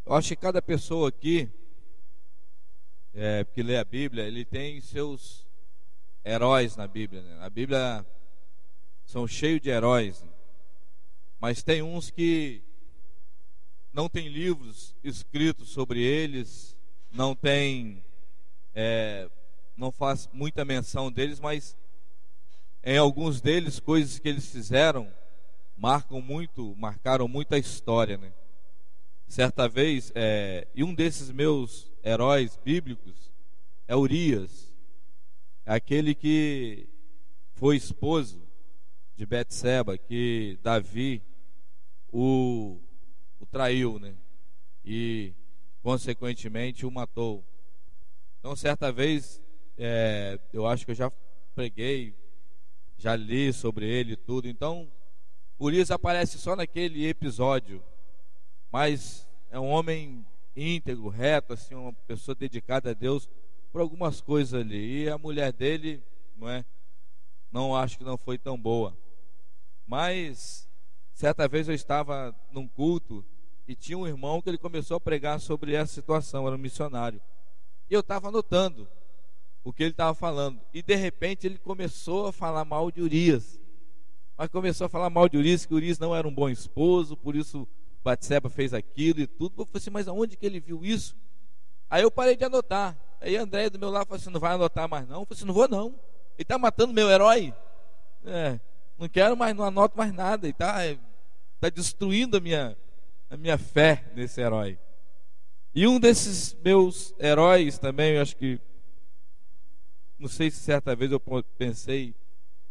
Eu acho que cada pessoa aqui, que lê a Bíblia, ele tem seus heróis na Bíblia, né? A Bíblia são cheios de heróis, né? Mas tem uns que não tem livros escritos sobre eles, não faz muita menção deles, mas em alguns deles, coisas que eles fizeram marcaram muito a história, né? Certa vez, e um desses meus heróis bíblicos é Urias, aquele que foi esposo de Betseba, que Davi o traiu, né? E consequentemente o matou. Então, certa vez, eu acho que eu já preguei, já li sobre ele e tudo. Então, Urias aparece só naquele episódio, mas é um homem íntegro, reto, assim, uma pessoa dedicada a Deus por algumas coisas ali. E a mulher dele, não acho que não foi tão boa. Mas certa vez eu estava num culto e tinha um irmão que ele começou a pregar sobre essa situação, era um missionário. E eu estava anotando o que ele estava falando. E de repente ele começou a falar mal de Urias. Mas começou a falar mal de Urias, que Urias não era um bom esposo, por isso Batseba fez aquilo e tudo. Eu falei assim, mas aonde que ele viu isso? Aí eu parei de anotar. Aí André do meu lado falou assim, não vai anotar mais não? Eu falei assim, não vou não. Ele está matando meu herói? Não quero mais, não anoto mais nada. Ele está destruindo a minha fé nesse herói. E um desses meus heróis também, eu acho que, não sei se certa vez eu pensei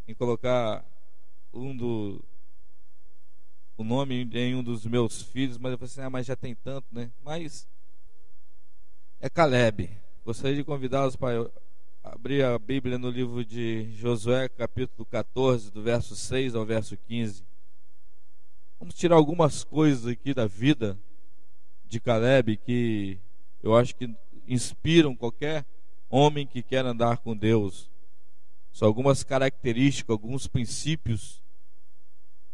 em colocar o nome em um dos meus filhos, mas eu falei assim, mas já tem tanto, né? Mas é Caleb. Gostaria de convidá-los para abrir a Bíblia no livro de Josué, capítulo 14, do verso 6 ao verso 15. Vamos tirar algumas coisas aqui da vida de Caleb que eu acho que inspiram qualquer homem que quer andar com Deus. São algumas características, alguns princípios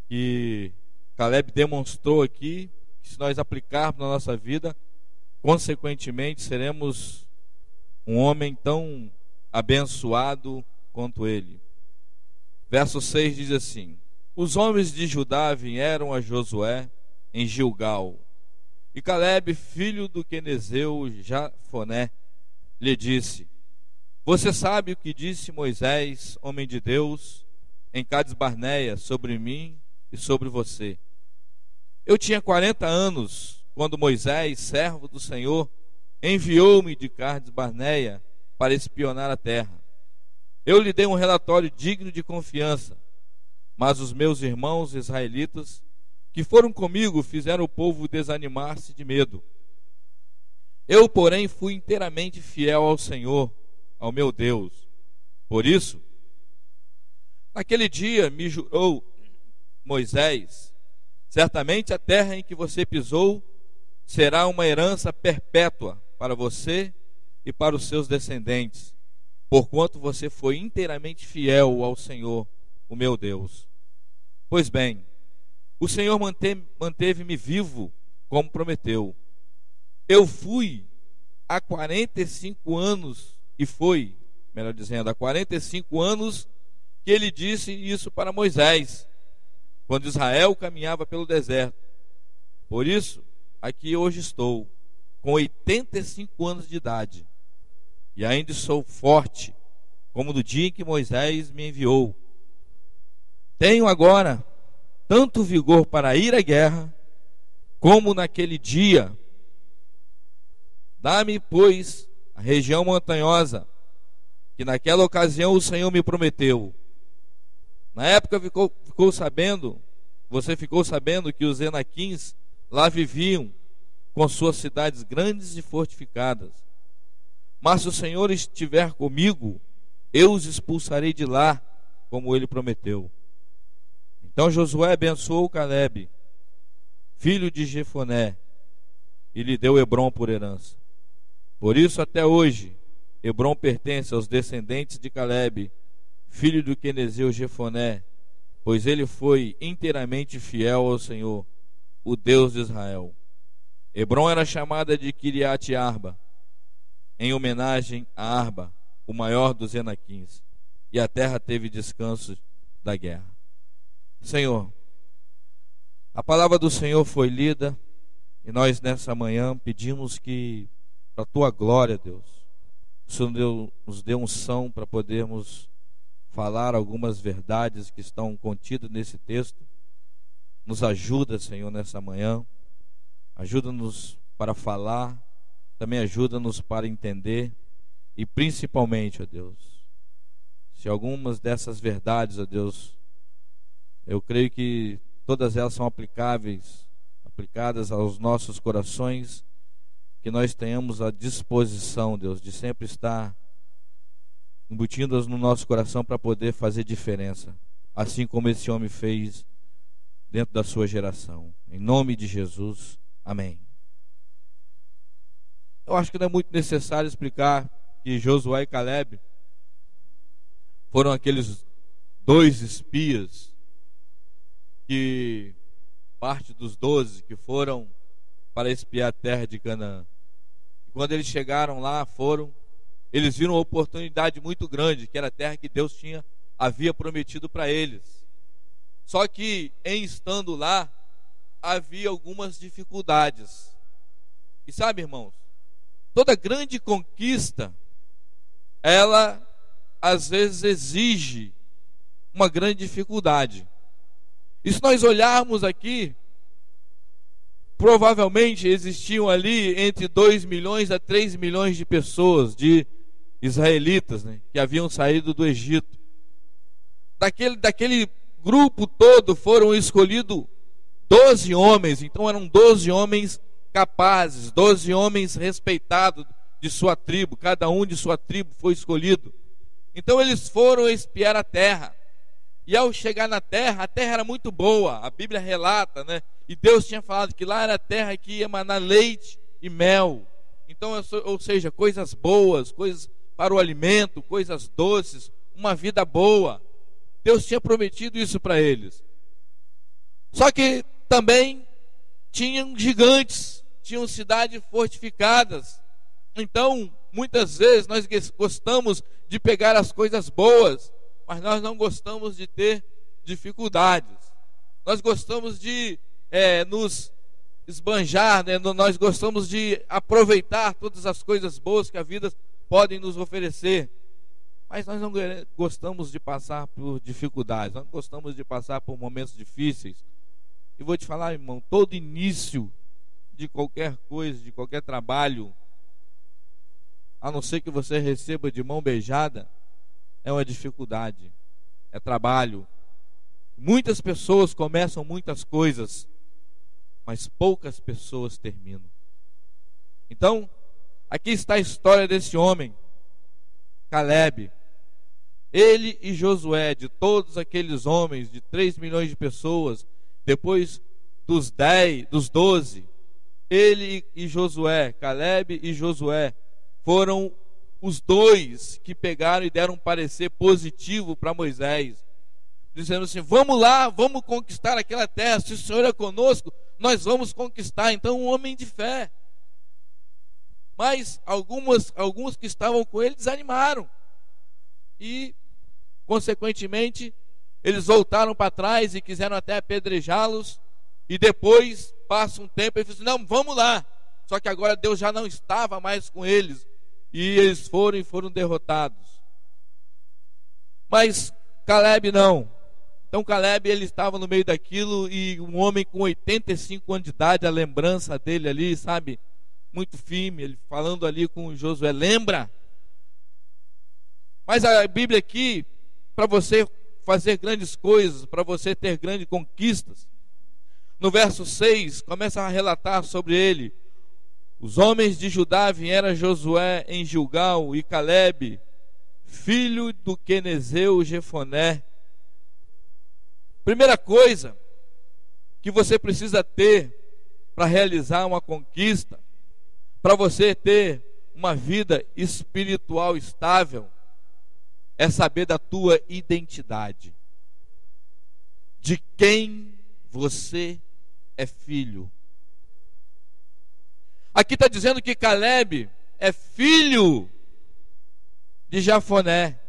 que Caleb demonstrou aqui, que se nós aplicarmos na nossa vida, consequentemente seremos um homem tão abençoado quanto ele. Verso 6 diz assim: os homens de Judá vieram a Josué em Gilgal, e Caleb, filho do quenezeu Jafoné, lhe disse: você sabe o que disse Moisés, homem de Deus, em Cades Barneia, sobre mim e sobre você. Eu tinha 40 anos quando Moisés, servo do Senhor, enviou-me de Cades Barneia para espionar a terra. Eu lhe dei um relatório digno de confiança, mas os meus irmãos israelitas que foram comigo fizeram o povo desanimar-se de medo. Eu, porém, fui inteiramente fiel ao Senhor, ao meu Deus. Por isso, naquele dia me jurou Moisés: certamente a terra em que você pisou será uma herança perpétua para você e para os seus descendentes, porquanto você foi inteiramente fiel ao Senhor, o meu Deus. Pois bem, o Senhor manteve-me vivo, como prometeu. Eu fui há 45 anos, e foi, melhor dizendo, há 45 anos que ele disse isso para Moisés, quando Israel caminhava pelo deserto. Por isso, aqui hoje estou, com 85 anos de idade, e ainda sou forte, como no dia em que Moisés me enviou. Tenho agora tanto vigor para ir à guerra, como naquele dia. Dá-me, pois, a região montanhosa, que naquela ocasião o Senhor me prometeu. Na época você ficou sabendo que os Enaquins lá viviam, com suas cidades grandes e fortificadas. Mas se o Senhor estiver comigo, eu os expulsarei de lá, como ele prometeu. Então Josué abençoou Caleb, filho de Jefoné, e lhe deu Hebrom por herança. Por isso até hoje Hebrom pertence aos descendentes de Caleb, filho do quenezeu Jefoné, pois ele foi inteiramente fiel ao Senhor, o Deus de Israel. Hebrom era chamada de Kiriat Arba, em homenagem a Arba, o maior dos Enaquins, e a terra teve descanso da guerra. Senhor, a palavra do Senhor foi lida, e nós nessa manhã pedimos que, para a tua glória, Deus, o Senhor nos dê unção para podermos falar algumas verdades que estão contidas nesse texto. Nos ajuda, Senhor, nessa manhã. Ajuda-nos para falar, também ajuda-nos para entender e principalmente, ó Deus, se algumas dessas verdades, ó Deus, eu creio que todas elas são aplicadas aos nossos corações, que nós tenhamos a disposição, Deus, de sempre estar embutindo-as no nosso coração para poder fazer diferença, assim como esse homem fez dentro da sua geração. Em nome de Jesus, amém. Eu acho que não é muito necessário explicar que Josué e Caleb foram aqueles 2 espias, que parte dos 12 que foram para espiar a terra de Canaã. E quando eles chegaram lá, eles viram uma oportunidade muito grande, que era a terra que Deus havia prometido para eles. Só que em estando lá, havia algumas dificuldades. E sabe, irmãos, toda grande conquista, ela às vezes exige uma grande dificuldade. E se nós olharmos aqui, provavelmente existiam ali entre 2 milhões a 3 milhões de pessoas, de israelitas, né, que haviam saído do Egito. Daquele grupo todo foram escolhidos 12 homens, então eram 12 homens capazes, 12 homens respeitados de sua tribo, cada um de sua tribo foi escolhido. Então eles foram espiar a terra, e ao chegar na terra, a terra era muito boa, a Bíblia relata, né? E Deus tinha falado que lá era a terra que ia emanar leite e mel. Então, ou seja, coisas boas, coisas para o alimento, coisas doces, uma vida boa. Deus tinha prometido isso para eles. Só que também tinham gigantes, tinham cidades fortificadas. Então, muitas vezes nós gostamos de pegar as coisas boas, mas nós não gostamos de ter dificuldades. Nós gostamos de nos esbanjar, né? Nós gostamos de aproveitar todas as coisas boas que a vida pode nos oferecer. Mas nós não gostamos de passar por dificuldades, nós gostamos de passar por momentos difíceis. E vou te falar, irmão, todo início de qualquer coisa, de qualquer trabalho, a não ser que você receba de mão beijada, é uma dificuldade, é trabalho. Muitas pessoas começam muitas coisas, mas poucas pessoas terminam. Então, aqui está a história desse homem, Caleb. Ele e Josué, de todos aqueles homens, de 3 milhões de pessoas, depois dos 12, ele e Josué, Caleb e Josué, foram os 2 que pegaram e deram um parecer positivo para Moisés, dizendo assim: vamos lá, vamos conquistar aquela terra, se o Senhor é conosco, nós vamos conquistar. Então, um homem de fé. Mas alguns que estavam com ele desanimaram, e consequentemente eles voltaram para trás e quiseram até apedrejá-los. E depois passa um tempo e dizem: não, vamos lá. Só que agora Deus já não estava mais com eles, e eles foram derrotados. Mas Caleb não. Então Caleb, ele estava no meio daquilo, e um homem com 85 anos de idade, a lembrança dele ali, sabe, muito firme, ele falando ali com Josué: lembra? Mas a Bíblia aqui, para você fazer grandes coisas, para você ter grandes conquistas, no verso 6, começa a relatar sobre ele: os homens de Judá vieram a Josué em Gilgal, e Caleb, filho do quenezeu Jefoné. Primeira coisa que você precisa ter para realizar uma conquista, para você ter uma vida espiritual estável, é saber da tua identidade, de quem você é filho. Aqui está dizendo que Caleb é filho de Jefoné.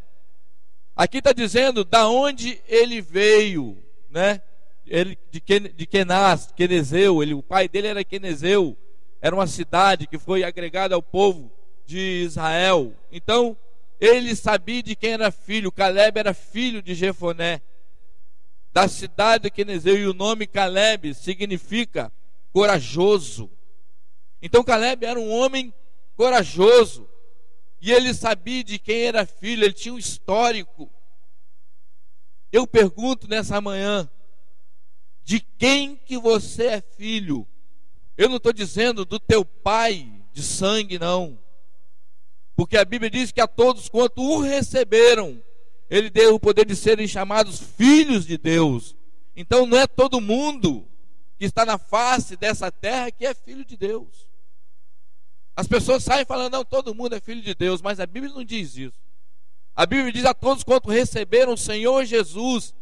Aqui está dizendo da onde ele veio, né? Ele de Kenaz, Quenezeu. O pai dele era Quenezeu. Era uma cidade que foi agregada ao povo de Israel. Então, ele sabia de quem era filho. Caleb era filho de Jefoné, da cidade de Quenezeu. E o nome Caleb significa corajoso. Então Caleb era um homem corajoso. E ele sabia de quem era filho. Ele tinha um histórico. Eu pergunto nessa manhã: de quem que você é filho? Eu não estou dizendo do teu pai de sangue, não. Porque a Bíblia diz que a todos quanto o receberam, ele deu o poder de serem chamados filhos de Deus. Então não é todo mundo que está na face dessa terra que é filho de Deus. As pessoas saem falando, não, todo mundo é filho de Deus, mas a Bíblia não diz isso. A Bíblia diz: a todos quanto receberam o Senhor Jesus,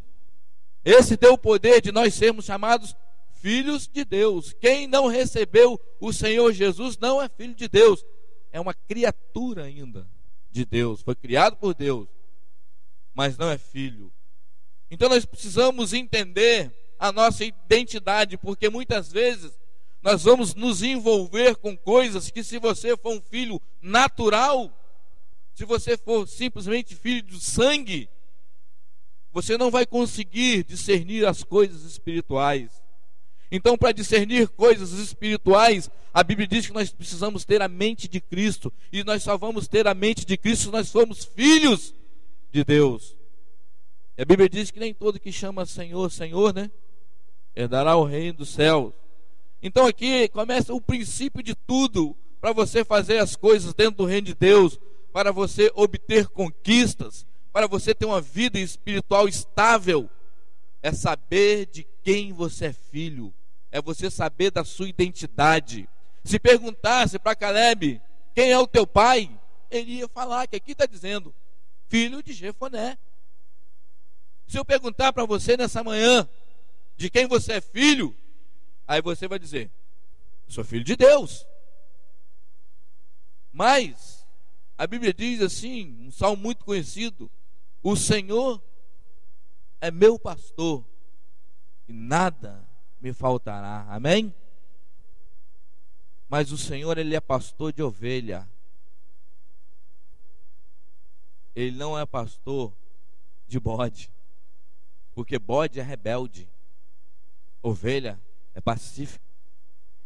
esse deu o poder de nós sermos chamados filhos de Deus. Quem não recebeu o Senhor Jesus não é filho de Deus, é uma criatura ainda de Deus, foi criado por Deus, mas não é filho. Então nós precisamos entender a nossa identidade, porque muitas vezes nós vamos nos envolver com coisas que, se você for um filho natural, se você for simplesmente filho do sangue, você não vai conseguir discernir as coisas espirituais. Então, para discernir coisas espirituais, a Bíblia diz que nós precisamos ter a mente de Cristo. E nós só vamos ter a mente de Cristo se nós formos filhos de Deus. E a Bíblia diz que nem todo que chama Senhor, Senhor, né, herdará o reino dos céus. Então aqui começa o princípio de tudo para você fazer as coisas dentro do reino de Deus, para você obter conquistas, para você ter uma vida espiritual estável. É saber de quem você é filho, é você saber da sua identidade. Se perguntasse para Caleb quem é o teu pai, ele ia falar que aqui está dizendo filho de Jefoné. Se eu perguntar para você nessa manhã de quem você é filho, aí você vai dizer: sou filho de Deus. Mas a Bíblia diz assim, um salmo muito conhecido: o Senhor é meu pastor e nada me faltará. Amém? Mas o Senhor, Ele é pastor de ovelha. Ele não é pastor de bode, porque bode é rebelde, ovelha é pacífica.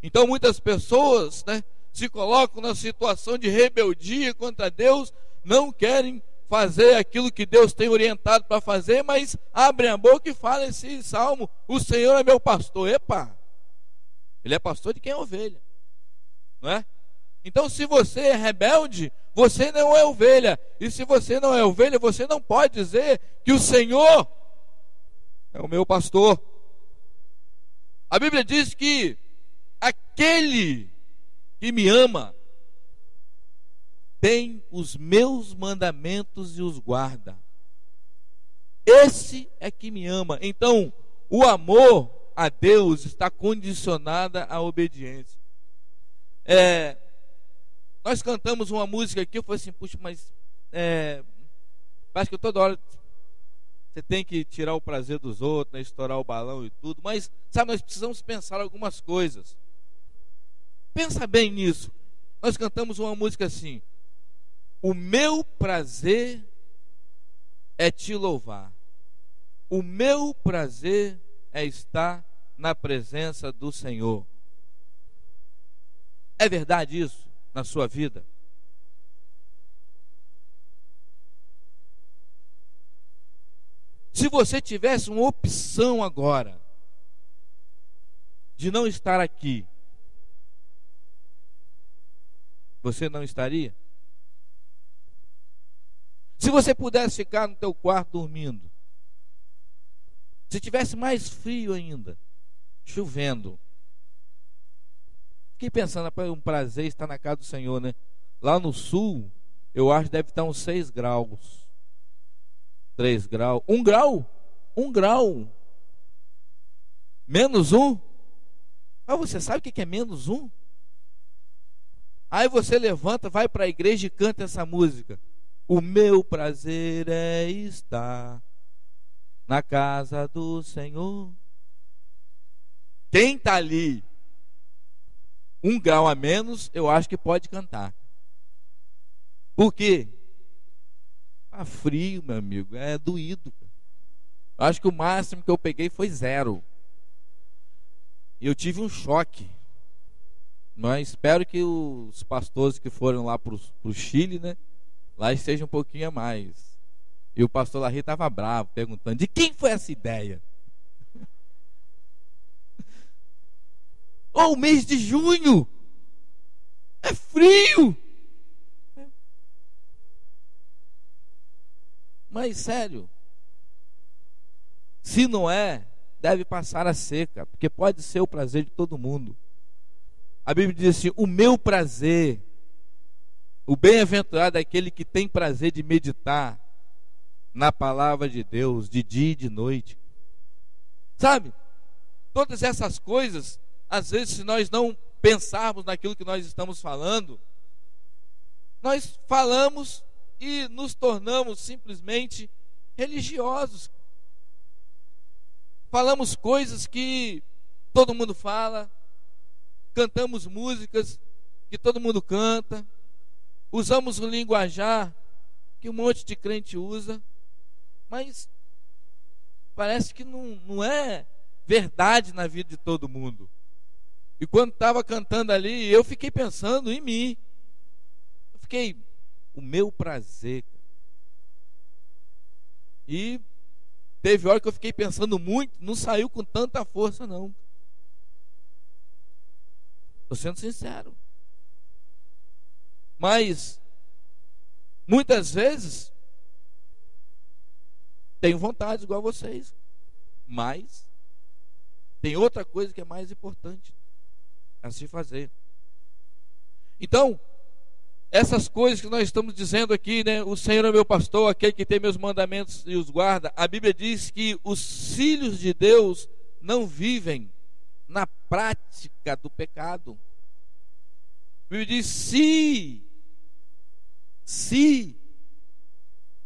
Então muitas pessoas, né, se colocam na situação de rebeldia contra Deus, não querem fazer aquilo que Deus tem orientado para fazer, mas abrem a boca e falam esse salmo: o Senhor é meu pastor. Epa, Ele é pastor de quem é ovelha, não é? Então, se você é rebelde, você não é ovelha. E se você não é ovelha, você não pode dizer que o Senhor é o meu pastor. A Bíblia diz que aquele que me ama tem os meus mandamentos e os guarda. Esse é que me ama. Então, o amor a Deus está condicionado à obediência. Nós cantamos uma música aqui, eu falei assim: puxa, mas parece que toda hora você tem que tirar o prazer dos outros, né, estourar o balão e tudo. Mas, sabe, nós precisamos pensar algumas coisas. Pensa bem nisso. Nós cantamos uma música assim: o meu prazer é te louvar, o meu prazer é estar na presença do Senhor. É verdade isso na sua vida? Se você tivesse uma opção agora de não estar aqui, você não estaria? Se você pudesse ficar no teu quarto dormindo, se tivesse mais frio ainda, chovendo, fiquei pensando: é um prazer estar na casa do Senhor, né? Lá no sul, eu acho que deve estar uns 6 graus, 3 graus, 1 grau, 1 grau, menos 1. Mas você sabe o que é menos 1? Aí você levanta, vai para a igreja e canta essa música. O meu prazer é estar na casa do Senhor. Quem está ali 1 grau a menos, eu acho que pode cantar. Por quê? Tá frio, meu amigo, é doído. Eu acho que o máximo que eu peguei foi 0. E eu tive um choque. Mas espero que os pastores que foram lá para o Chile, né, lá esteja um pouquinho a mais. E o pastor Larry estava bravo, perguntando: de quem foi essa ideia? O mês de junho é frio. Mas sério, se não é, deve passar a seca, porque pode ser o prazer de todo mundo. A Bíblia diz assim: o meu prazer, o bem-aventurado é aquele que tem prazer de meditar na palavra de Deus, de dia e de noite. Sabe, todas essas coisas, às vezes, se nós não pensarmos naquilo que nós estamos falando, nós falamos e nos tornamos simplesmente religiosos. Falamos coisas que todo mundo fala, cantamos músicas que todo mundo canta, usamos um linguajar que um monte de crente usa, mas parece que não é verdade na vida de todo mundo. E quando estava cantando ali, eu fiquei pensando em mim. Eu fiquei, o meu prazer. E teve hora que eu fiquei pensando muito, não saiu com tanta força não. Estou sendo sincero. Mas muitas vezes tenho vontade igual a vocês, mas tem outra coisa que é mais importante a se fazer. Então, essas coisas que nós estamos dizendo aqui, né? O Senhor é meu pastor, aquele que tem meus mandamentos e os guarda. A Bíblia diz que os filhos de Deus não vivem na prática do pecado. A Bíblia diz: se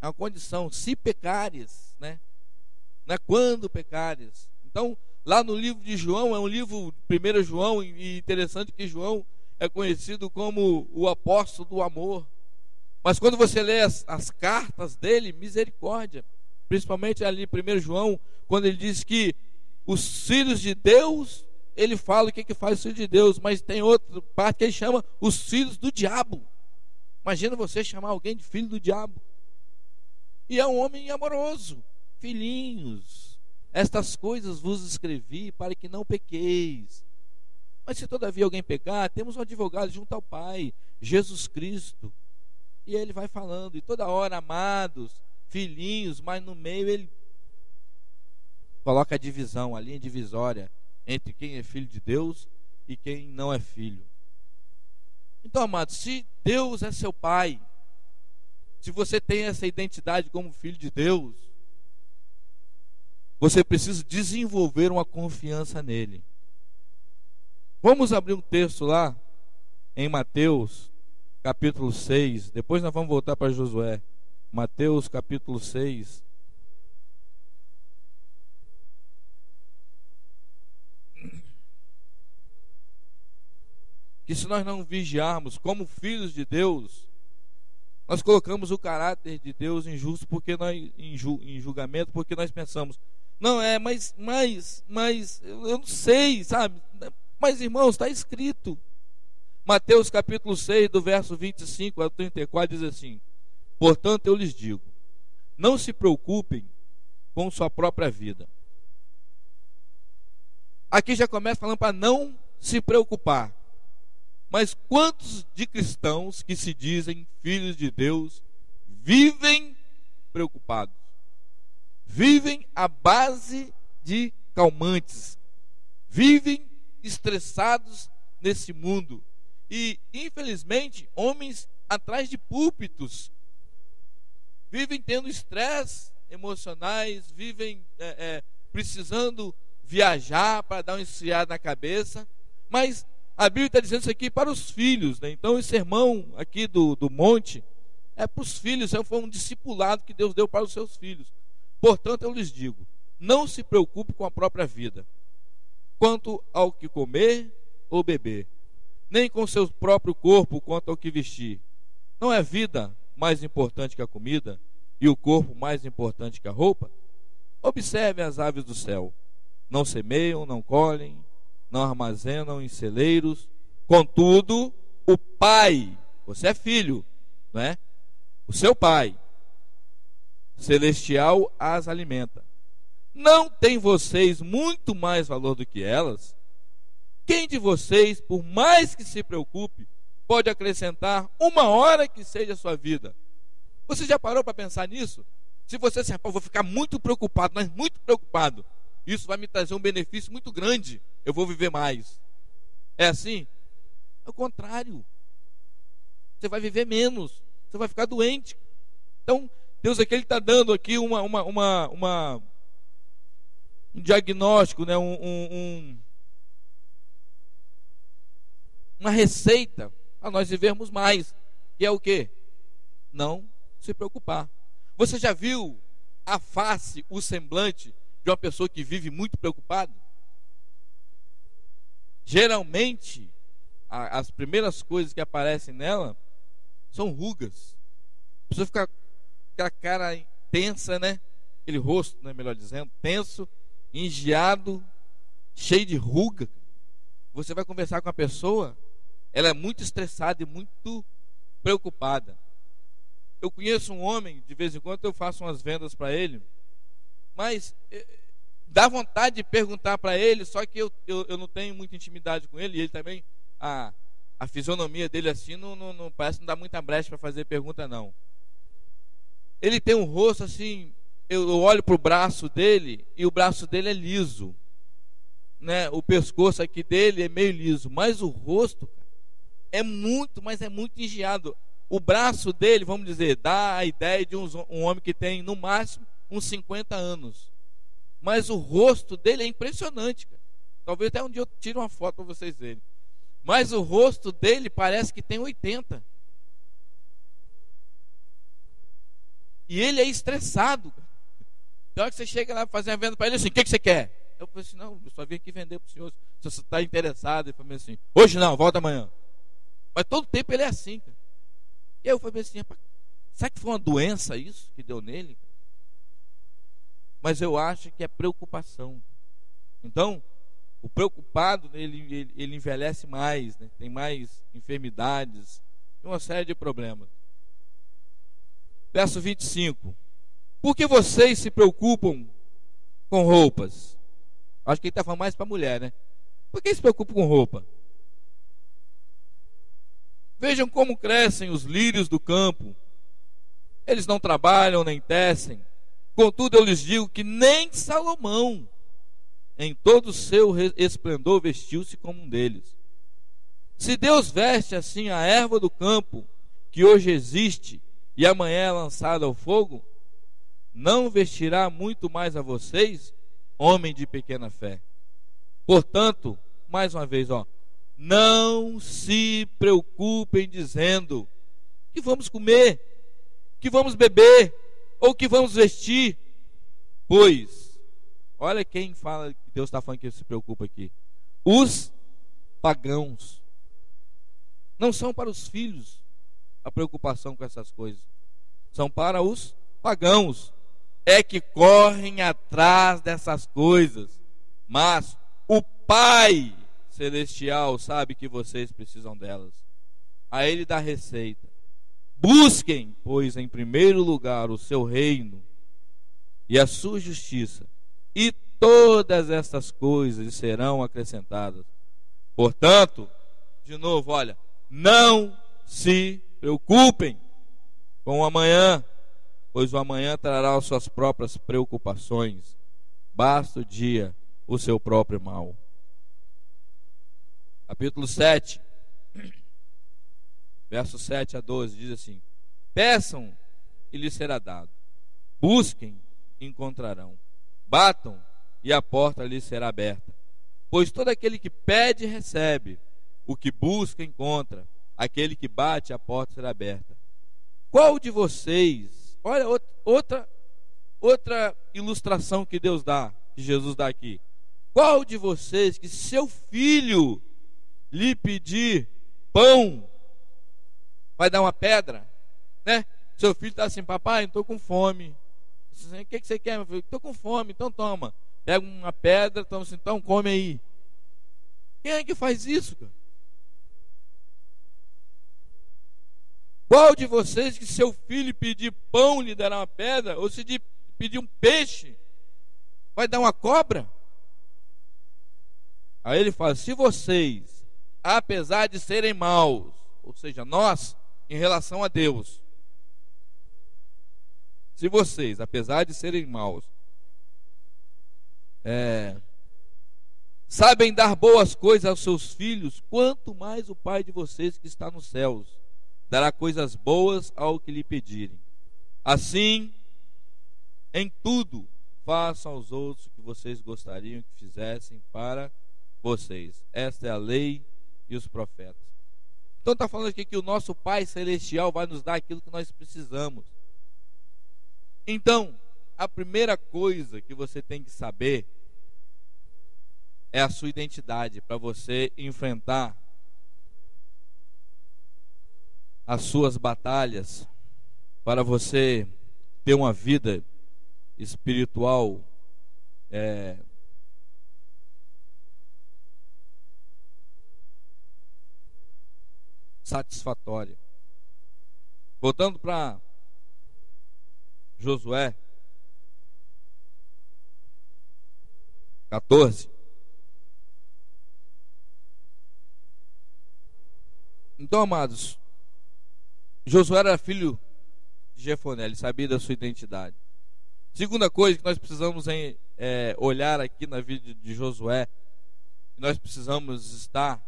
é uma condição, se pecares, né? Não é quando pecares. Então, lá no livro de João, é um livro, 1 João, e interessante que João é conhecido como o apóstolo do amor. Mas quando você lê as cartas dele, misericórdia. Principalmente ali em 1 João, quando ele diz que os filhos de Deus, ele fala o que faz os filhos de Deus, mas tem outra parte que ele chama os filhos do diabo. Imagina você chamar alguém de filho do diabo. E é um homem amoroso. Filhinhos, estas coisas vos escrevi para que não pequeis. Mas se todavia alguém pecar, temos um advogado junto ao Pai, Jesus Cristo. E ele vai falando, e toda hora, amados, filhinhos, mas no meio ele coloca a divisão, a linha divisória entre quem é filho de Deus e quem não é filho. Então, amados, se Deus é seu Pai, se você tem essa identidade como filho de Deus, você precisa desenvolver uma confiança nele. Vamos abrir um texto lá em Mateus capítulo 6. Depois nós vamos voltar para Josué. Mateus capítulo 6. Que se nós não vigiarmos como filhos de Deus, nós colocamos o caráter de Deus injusto porque nós, em julgamento, porque nós pensamos: não é, mas eu não sei, sabe? Mas, irmãos, está escrito. Mateus capítulo 6, do verso 25 ao 34, diz assim: portanto eu lhes digo, não se preocupem com sua própria vida. Aqui já começa falando para não se preocupar. Mas quantos de cristãos que se dizem filhos de Deus vivem preocupados? Vivem à base de calmantes. Vivem estressados nesse mundo. E, infelizmente, homens atrás de púlpitos vivem tendo estresse emocionais, vivem precisando viajar para dar um esfriado na cabeça. Mas A Bíblia está dizendo isso aqui para os filhos, né? Então esse sermão aqui do monte é para os filhos, foi um discipulado que Deus deu para os seus filhos. Portanto, eu lhes digo, não se preocupe com a própria vida, quanto ao que comer ou beber, nem com seu próprio corpo quanto ao que vestir. Não é a vida mais importante que a comida, e o corpo mais importante que a roupa? Observe as aves do céu, não semeiam, não colhem, não armazenam em celeiros, contudo, o Pai, você é filho, não é? O seu Pai celestial as alimenta. Não tem vocês muito mais valor do que elas? Quem de vocês, por mais que se preocupe, pode acrescentar uma hora que seja a sua vida? Você já parou para pensar nisso? Se você se eu vou ficar muito preocupado, mas muito preocupado, isso vai me trazer um benefício muito grande, eu vou viver mais. É assim? É o contrário. Você vai viver menos, você vai ficar doente. Então, Deus aqui está dando aqui um diagnóstico, né? Uma receita para nós vivermos mais, que é o quê? Não se preocupar. Você já viu a face, o semblante de uma pessoa que vive muito preocupada? Geralmente, as primeiras coisas que aparecem nela são rugas. A pessoa fica com a cara tensa, né? Aquele rosto, né, melhor dizendo, tenso, engiado, cheio de ruga. Você vai conversar com a pessoa, ela é muito estressada e muito preocupada. Eu conheço um homem, de vez em quando eu faço umas vendas para ele, mas dá vontade de perguntar para ele, só que eu não tenho muita intimidade com ele, e ele também, a fisionomia dele assim, não parece, não dá muita brecha para fazer pergunta não. Ele tem um rosto assim, eu olho para o braço dele, e o braço dele é liso, né? O pescoço aqui dele é meio liso, mas o rosto é muito, mas é muito engiado. O braço dele, vamos dizer, dá a ideia de um homem que tem no máximo uns 50 anos. Mas o rosto dele é impressionante, cara. Talvez até um dia eu tire uma foto para vocês verem. Mas o rosto dele parece que tem 80. E ele é estressado, cara. Então que você chega lá fazer uma venda para ele assim, o que você quer? Eu falei assim, não, eu só vim aqui vender para o senhor. Se você está interessado, ele falou assim, hoje não, volta amanhã. Mas todo tempo ele é assim, cara. E aí eu falei assim, será que foi uma doença isso que deu nele? Mas eu acho que é preocupação. Então, o preocupado, ele envelhece mais, né? Tem mais enfermidades, tem uma série de problemas. Verso 25. Por que vocês se preocupam com roupas? Acho que ele está falando mais para a mulher, né? Por que se preocupam com roupa? Vejam como crescem os lírios do campo. Eles não trabalham nem tecem. Contudo, eu lhes digo que nem Salomão, em todo o seu esplendor, vestiu-se como um deles. Se Deus veste assim a erva do campo, que hoje existe e amanhã é lançada ao fogo, não vestirá muito mais a vocês, homem de pequena fé. Portanto, mais uma vez, não se preocupem dizendo que vamos comer, que vamos beber, ou que vamos vestir. Pois, olha quem fala que Deus está falando que se preocupa aqui. Os pagãos. Não são para os filhos a preocupação com essas coisas. São para os pagãos. É que correm atrás dessas coisas. Mas o Pai Celestial sabe que vocês precisam delas. A Ele dá receita. Busquem, pois, em primeiro lugar o seu reino e a sua justiça, e todas estas coisas serão acrescentadas. Portanto, de novo, olha, não se preocupem com o amanhã, pois o amanhã trará as suas próprias preocupações. Basta o dia o seu próprio mal. Capítulo 7, versos 7 a 12, diz assim: peçam e lhes será dado, busquem e encontrarão, batam e a porta lhes será aberta. Pois todo aquele que pede recebe, O que busca, encontra. Aquele que bate, a porta será aberta. Qual de vocês... Olha, outra ilustração que Deus dá, que Jesus dá aqui. Qual de vocês que seu filho lhe pedir pão, vai dar uma pedra, né? Seu filho está assim, papai, estou com fome. O que você quer, meu filho? Estou com fome, então toma. Pega uma pedra, então come aí. Quem é que faz isso, cara? Qual de vocês que seu filho pedir pão lhe dará uma pedra? Ou se pedir um peixe, vai dar uma cobra? Aí ele fala, se vocês, apesar de serem maus, ou seja, nós, em relação a Deus, se vocês, apesar de serem maus, sabem dar boas coisas aos seus filhos, quanto mais o Pai de vocês que está nos céus dará coisas boas ao que lhe pedirem. Assim, em tudo, façam aos outros o que vocês gostariam que fizessem para vocês. Esta é a lei e os profetas. Então está falando aqui que o nosso Pai Celestial vai nos dar aquilo que nós precisamos. Então, a primeira coisa que você tem que saber é a sua identidade, para você enfrentar as suas batalhas, para você ter uma vida espiritual satisfatória. Voltando para Josué 14. Então, amados, Josué era filho de Jefoné, ele sabia da sua identidade. Segunda coisa que nós precisamos olhar aqui na vida de Josué, nós precisamos estar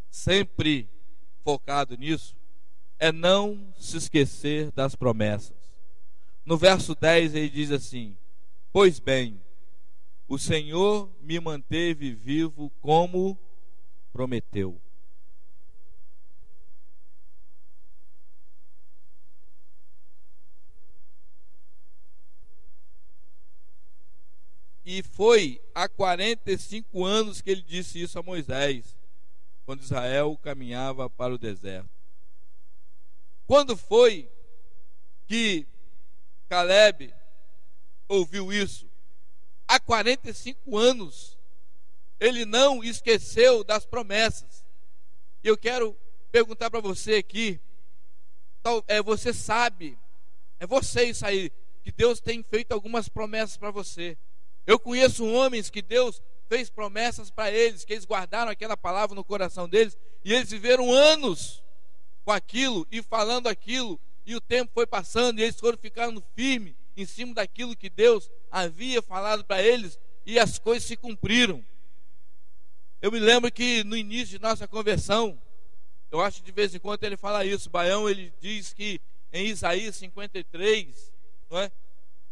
sempre focado nisso, é não se esquecer das promessas. No verso 10 ele diz assim: pois bem, o Senhor me manteve vivo como prometeu. E foi há 45 anos que ele disse isso a Moisés, quando Israel caminhava para o deserto. Quando foi que Caleb ouviu isso? Há 45 anos. Ele não esqueceu das promessas. E eu quero perguntar para você aqui, você sabe, é você isso aí, que Deus tem feito algumas promessas para você. Eu conheço homens que Deus fez promessas para eles, que eles guardaram aquela palavra no coração deles, e eles viveram anos com aquilo e falando aquilo, e o tempo foi passando, e eles foram ficando firmes em cima daquilo que Deus havia falado para eles, e as coisas se cumpriram. Eu me lembro que no início de nossa conversão, eu acho que de vez em quando ele fala isso, Baião, ele diz que em Isaías 53, não é?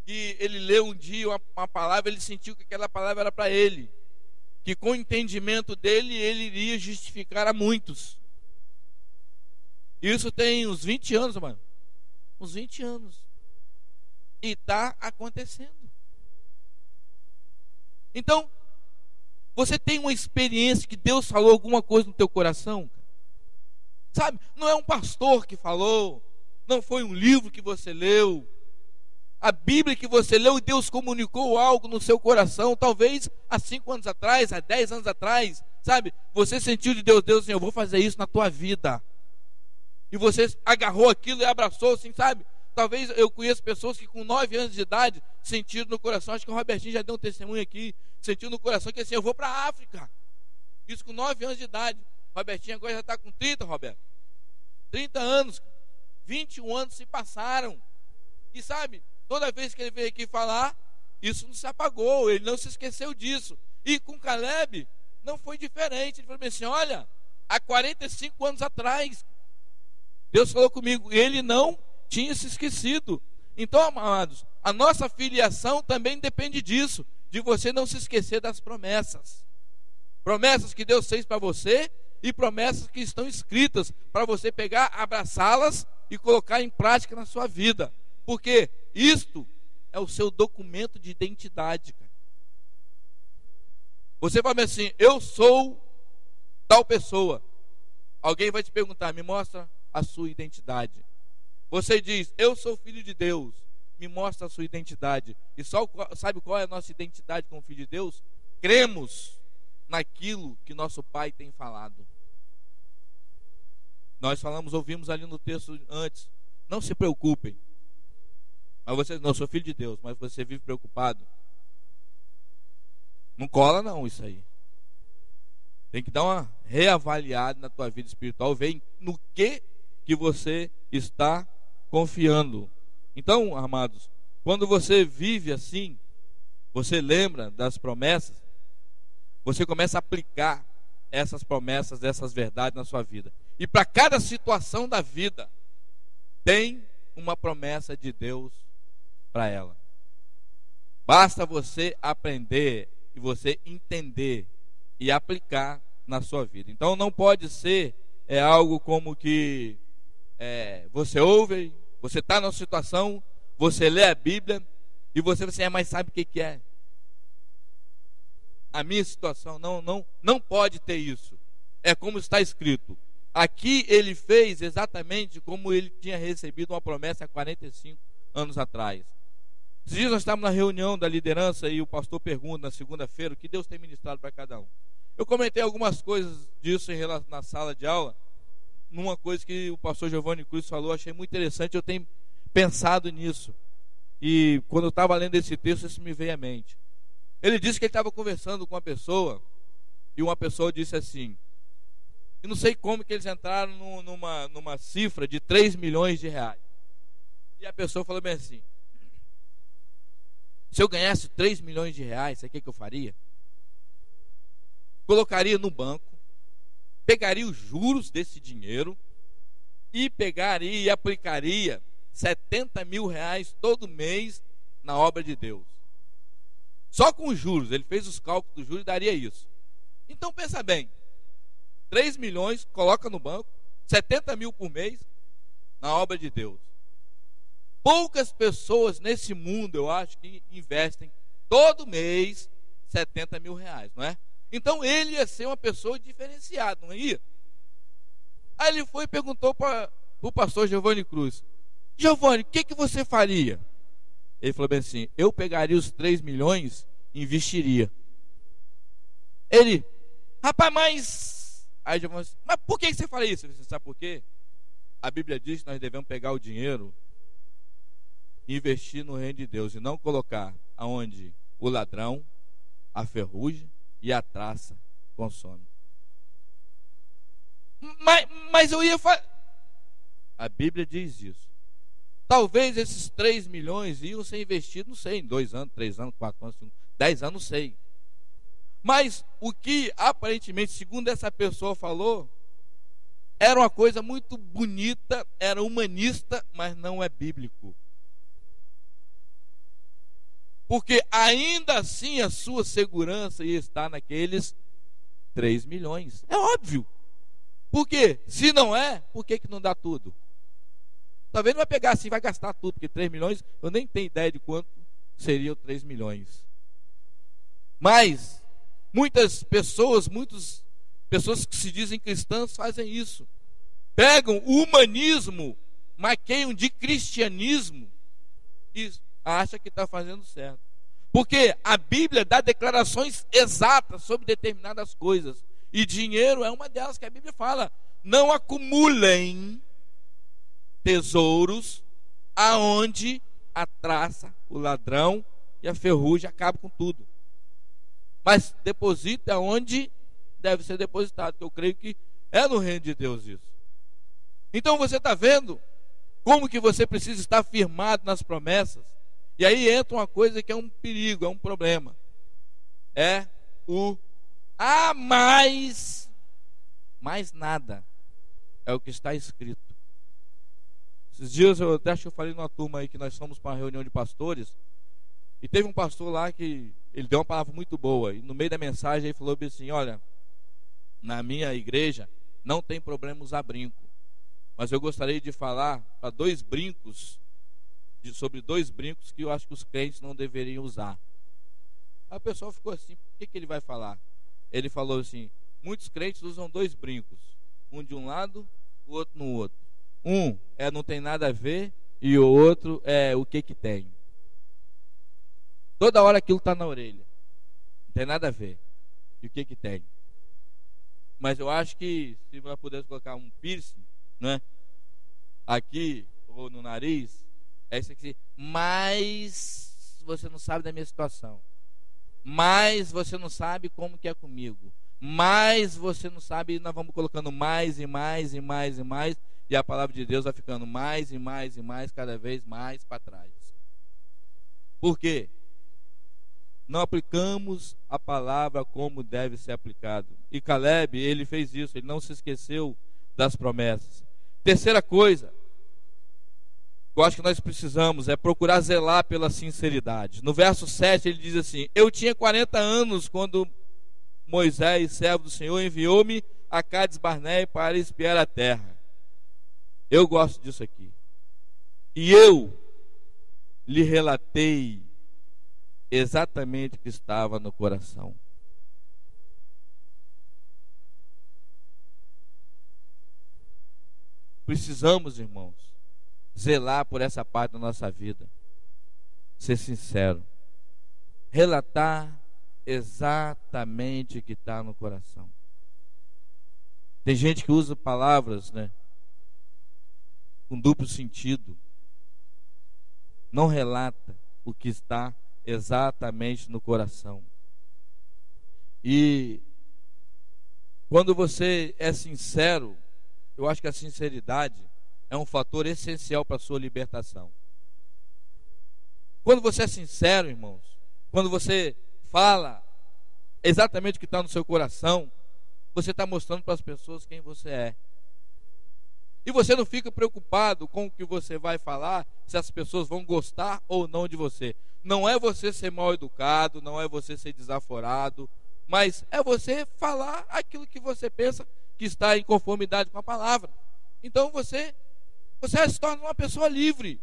Que ele leu um dia uma palavra, ele sentiu que aquela palavra era para ele, que com o entendimento dele, ele iria justificar a muitos. Isso tem uns 20 anos, mano. Uns 20 anos. E está acontecendo. Então, você tem uma experiência que Deus falou alguma coisa no teu coração? Sabe, não é um pastor que falou, não foi um livro que você leu, a Bíblia que você leu e Deus comunicou algo no seu coração, talvez há 5 anos atrás, há 10 anos atrás, sabe? Você sentiu de Deus, assim, eu vou fazer isso na tua vida. E você agarrou aquilo e abraçou, assim, sabe? Talvez eu conheço pessoas que com 9 anos de idade sentiram no coração, acho que o Robertinho já deu um testemunho aqui, sentiu no coração que assim, eu vou para a África. Isso com 9 anos de idade. O Robertinho agora já está com 30, Roberto. 30 anos, 21 anos se passaram. E sabe, toda vez que ele veio aqui falar, isso não se apagou, ele não se esqueceu disso. E com Caleb não foi diferente. Ele falou assim, olha, há 45 anos atrás, Deus falou comigo, ele não tinha se esquecido. Então, amados, a nossa filiação também depende disso, de você não se esquecer das promessas. Promessas que Deus fez para você e promessas que estão escritas para você pegar, abraçá-las e colocar em prática na sua vida. Porque isto é o seu documento de identidade, cara. Você vai dizer assim: eu sou tal pessoa. Alguém vai te perguntar: me mostra a sua identidade. Você diz: eu sou filho de Deus. Me mostra a sua identidade. E sabe qual é a nossa identidade como filho de Deus? Cremos naquilo que nosso Pai tem falado. Nós ouvimos ali no texto antes: não se preocupem. Mas você, não, eu sou filho de Deus, mas você vive preocupado. Não cola não isso aí. Tem que dar uma reavaliada na tua vida espiritual, ver no que você está confiando. Então, amados, quando você vive assim, você lembra das promessas, você começa a aplicar essas promessas, essas verdades na sua vida. E para cada situação da vida, tem uma promessa de Deus para ela. Basta você aprender e você entender e aplicar na sua vida. Então não pode ser algo como que você ouve, você está numa situação, você lê a Bíblia e você mas sabe o que é? A minha situação não pode ter isso. É como está escrito. Aqui ele fez exatamente como ele tinha recebido uma promessa há 45 anos atrás. Esses dias nós estávamos na reunião da liderança e o pastor pergunta na segunda-feira o que Deus tem ministrado para cada um. Eu comentei algumas coisas disso na sala de aula, numa coisa que o pastor Giovanni Cruz falou, achei muito interessante, eu tenho pensado nisso. E quando eu estava lendo esse texto, isso me veio à mente. Ele disse que ele estava conversando com uma pessoa, e uma pessoa disse assim, e não sei como que eles entraram numa cifra de 3 milhões de reais. E a pessoa falou bem assim: se eu ganhasse 3 milhões de reais, sabe o que eu faria? Colocaria no banco, pegaria os juros desse dinheiro e pegaria e aplicaria 70 mil reais todo mês na obra de Deus. Só com os juros, ele fez os cálculos dos juros e daria isso. Então pensa bem, 3 milhões, coloca no banco, 70 mil por mês na obra de Deus. Poucas pessoas nesse mundo, eu acho, que investem todo mês 70 mil reais, não é? Então ele ia ser uma pessoa diferenciada, não ia? Aí ele foi e perguntou para o pastor Giovanni Cruz: Giovanni, o que você faria? Ele falou bem assim: eu pegaria os 3 milhões e investiria. Ele: rapaz, mas... Aí Giovanni disse: mas por que você faria isso? Você sabe por quê? A Bíblia diz que nós devemos pegar o dinheiro e investir no reino de Deus e não colocar aonde o ladrão, a ferrugem e a traça consomem. Mas eu ia fazer... A Bíblia diz isso. Talvez esses 3 milhões iam ser investidos, não sei, em 2 anos, 3 anos, 4 anos, 5, 10 anos, não sei. Mas o que aparentemente, segundo essa pessoa falou, era uma coisa muito bonita, era humanista, mas não é bíblico. Porque ainda assim a sua segurança ia estar naqueles 3 milhões. É óbvio. Por quê? Se não é, por que não dá tudo? Talvez não vai pegar assim, vai gastar tudo, porque 3 milhões, eu nem tenho ideia de quanto seriam 3 milhões. Mas muitas pessoas que se dizem cristãs fazem isso. Pegam o humanismo, maqueiam de cristianismo e acha que está fazendo certo. Porque a Bíblia dá declarações exatas sobre determinadas coisas. E dinheiro é uma delas que a Bíblia fala: não acumulem tesouros aonde a traça, o ladrão e a ferrugem acabam com tudo. Mas deposita onde deve ser depositado, que eu creio que é no reino de Deus isso. Então você está vendo como que você precisa estar firmado nas promessas. E aí entra uma coisa que é um perigo, é um problema. É o mais nada. É o que está escrito. Esses dias eu até acho que eu falei numa turma aí que nós fomos para uma reunião de pastores. E teve um pastor lá que ele deu uma palavra muito boa. E no meio da mensagem ele falou assim: olha, na minha igreja não tem problema usar brinco. Mas eu gostaria de falar para sobre dois brincos que eu acho que os crentes não deveriam usar. A pessoa ficou assim, o que ele vai falar? Ele falou assim, muitos crentes usam dois brincos, um de um lado, o outro no outro. Um não tem nada a ver e o outro é o que tem. Toda hora aquilo está na orelha, não tem nada a ver. E o que tem? Mas eu acho que se nós pudéssemos colocar um piercing, né, aqui ou no nariz, é isso aqui. Mas você não sabe da minha situação. Mas você não sabe como que é comigo. Mas você não sabe, nós vamos colocando mais e mais e mais e mais, e a palavra de Deus vai ficando mais e mais e mais, cada vez mais para trás. Por quê? Não aplicamos a palavra como deve ser aplicado. E Caleb, ele fez isso, ele não se esqueceu das promessas. Terceira coisa, eu acho que nós precisamos é procurar zelar pela sinceridade. No verso 7 ele diz assim, eu tinha 40 anos quando Moisés, servo do Senhor, enviou-me a Cades Barneia para espiar a terra. Eu gosto disso aqui. E eu lhe relatei exatamente o que estava no coração. Precisamos, irmãos, zelar por essa parte da nossa vida. Ser sincero. Relatar exatamente o que está no coração. Tem gente que usa palavras, né, com duplo sentido. Não relata o que está exatamente no coração. E quando você é sincero, eu acho que a sinceridade é um fator essencial para a sua libertação. Quando você é sincero, irmãos, quando você fala exatamente o que está no seu coração, você está mostrando para as pessoas quem você é. E você não fica preocupado com o que você vai falar, se as pessoas vão gostar ou não de você. Não é você ser mal educado, não é você ser desaforado, mas é você falar aquilo que você pensa que está em conformidade com a palavra. Então você se torna uma pessoa livre.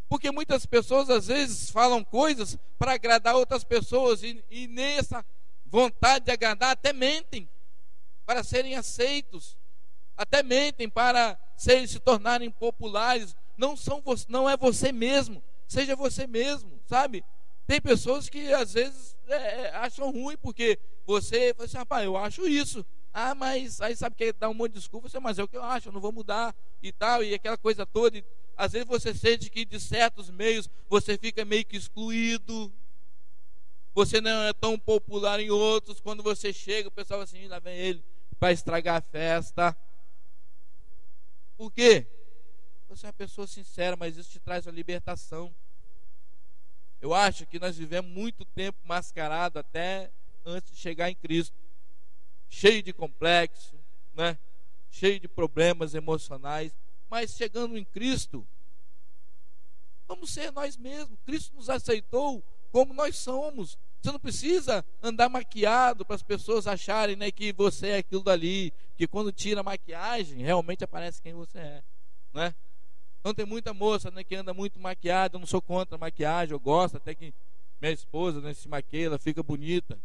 Porque muitas pessoas às vezes falam coisas para agradar outras pessoas e nem essa vontade de agradar, até mentem para serem aceitos, até mentem para se tornarem populares. Não é você mesmo, seja você mesmo, sabe? Tem pessoas que às vezes acham ruim porque você fala assim, rapaz, eu acho isso. Ah, mas aí sabe que dá um monte de desculpa, você, mas é o que eu acho, eu não vou mudar e tal, e aquela coisa toda. E às vezes você sente que de certos meios você fica meio que excluído, você não é tão popular em outros. Quando você chega, o pessoal assim, lá vem ele para estragar a festa. Por quê? Você é uma pessoa sincera, mas isso te traz uma libertação. Eu acho que nós vivemos muito tempo mascarado até antes de chegar em Cristo, cheio de complexo, né? Cheio de problemas emocionais, mas chegando em Cristo, vamos ser nós mesmos. Cristo nos aceitou como nós somos. Você não precisa andar maquiado para as pessoas acharem, né, que você é aquilo dali, que quando tira a maquiagem realmente aparece quem você é, né? Então tem muita moça, né, que anda muito maquiada. Eu não sou contra a maquiagem, eu gosto até que minha esposa, né, se maquia, ela fica bonita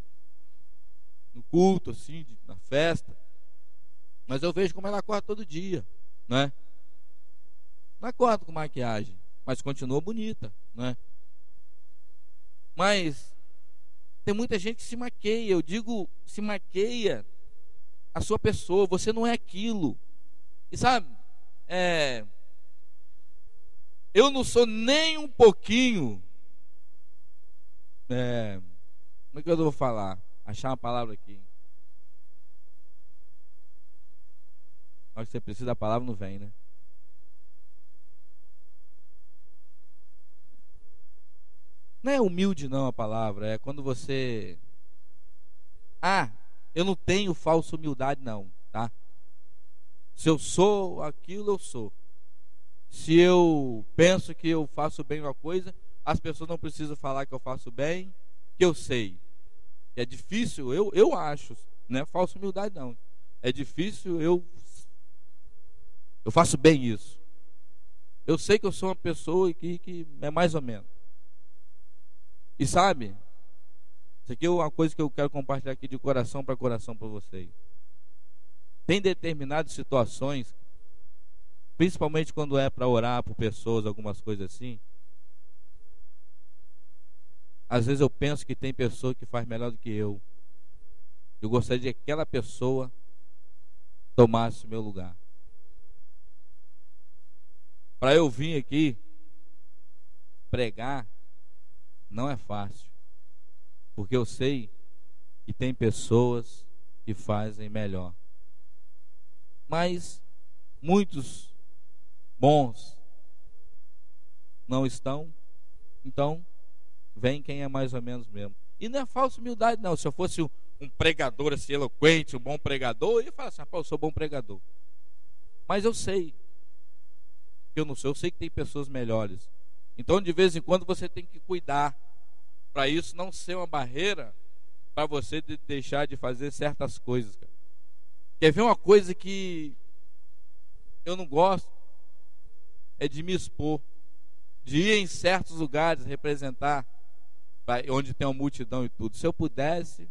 no culto, assim, na festa. Mas eu vejo como ela acorda todo dia, né? Não acorda com maquiagem, mas continua bonita, né? Mas tem muita gente que se maqueia. Eu digo, se maqueia a sua pessoa. Você não é aquilo. E sabe, eu não sou nem um pouquinho, como é que eu vou falar? Achar uma palavra aqui. Na hora que você precisa da palavra, não vem, né? Não é humilde não a palavra, é quando você... eu não tenho falsa humildade não, tá? Se eu sou aquilo, eu sou. Se eu penso que eu faço bem uma coisa, as pessoas não precisam falar que eu faço bem, que eu sei. É difícil, eu acho, não é falsa humildade não. É difícil eu Eu faço bem isso. Eu sei que eu sou uma pessoa que é mais ou menos. E sabe, isso aqui é uma coisa que eu quero compartilhar aqui de coração para vocês. Tem determinadas situações, principalmente quando é para orar por pessoas, algumas coisas assim. Às vezes eu penso que tem pessoa que faz melhor do que eu. Eu gostaria de que aquela pessoa tomasse o meu lugar. Para eu vir aqui pregar, não é fácil. Porque eu sei que tem pessoas que fazem melhor. Mas muitos bons não estão. Então, vem quem é mais ou menos mesmo. E não é falsa humildade, não. Se eu fosse um pregador assim, eloquente, um bom pregador, eu ia falar assim, eu sou bom pregador. Mas eu sei que eu não sou. Eu sei que tem pessoas melhores. Então, de vez em quando, você tem que cuidar para isso não ser uma barreira para você deixar de fazer certas coisas, cara. Quer ver uma coisa que eu não gosto? É de me expor, de ir em certos lugares representar, onde tem uma multidão e tudo. Se eu pudesse,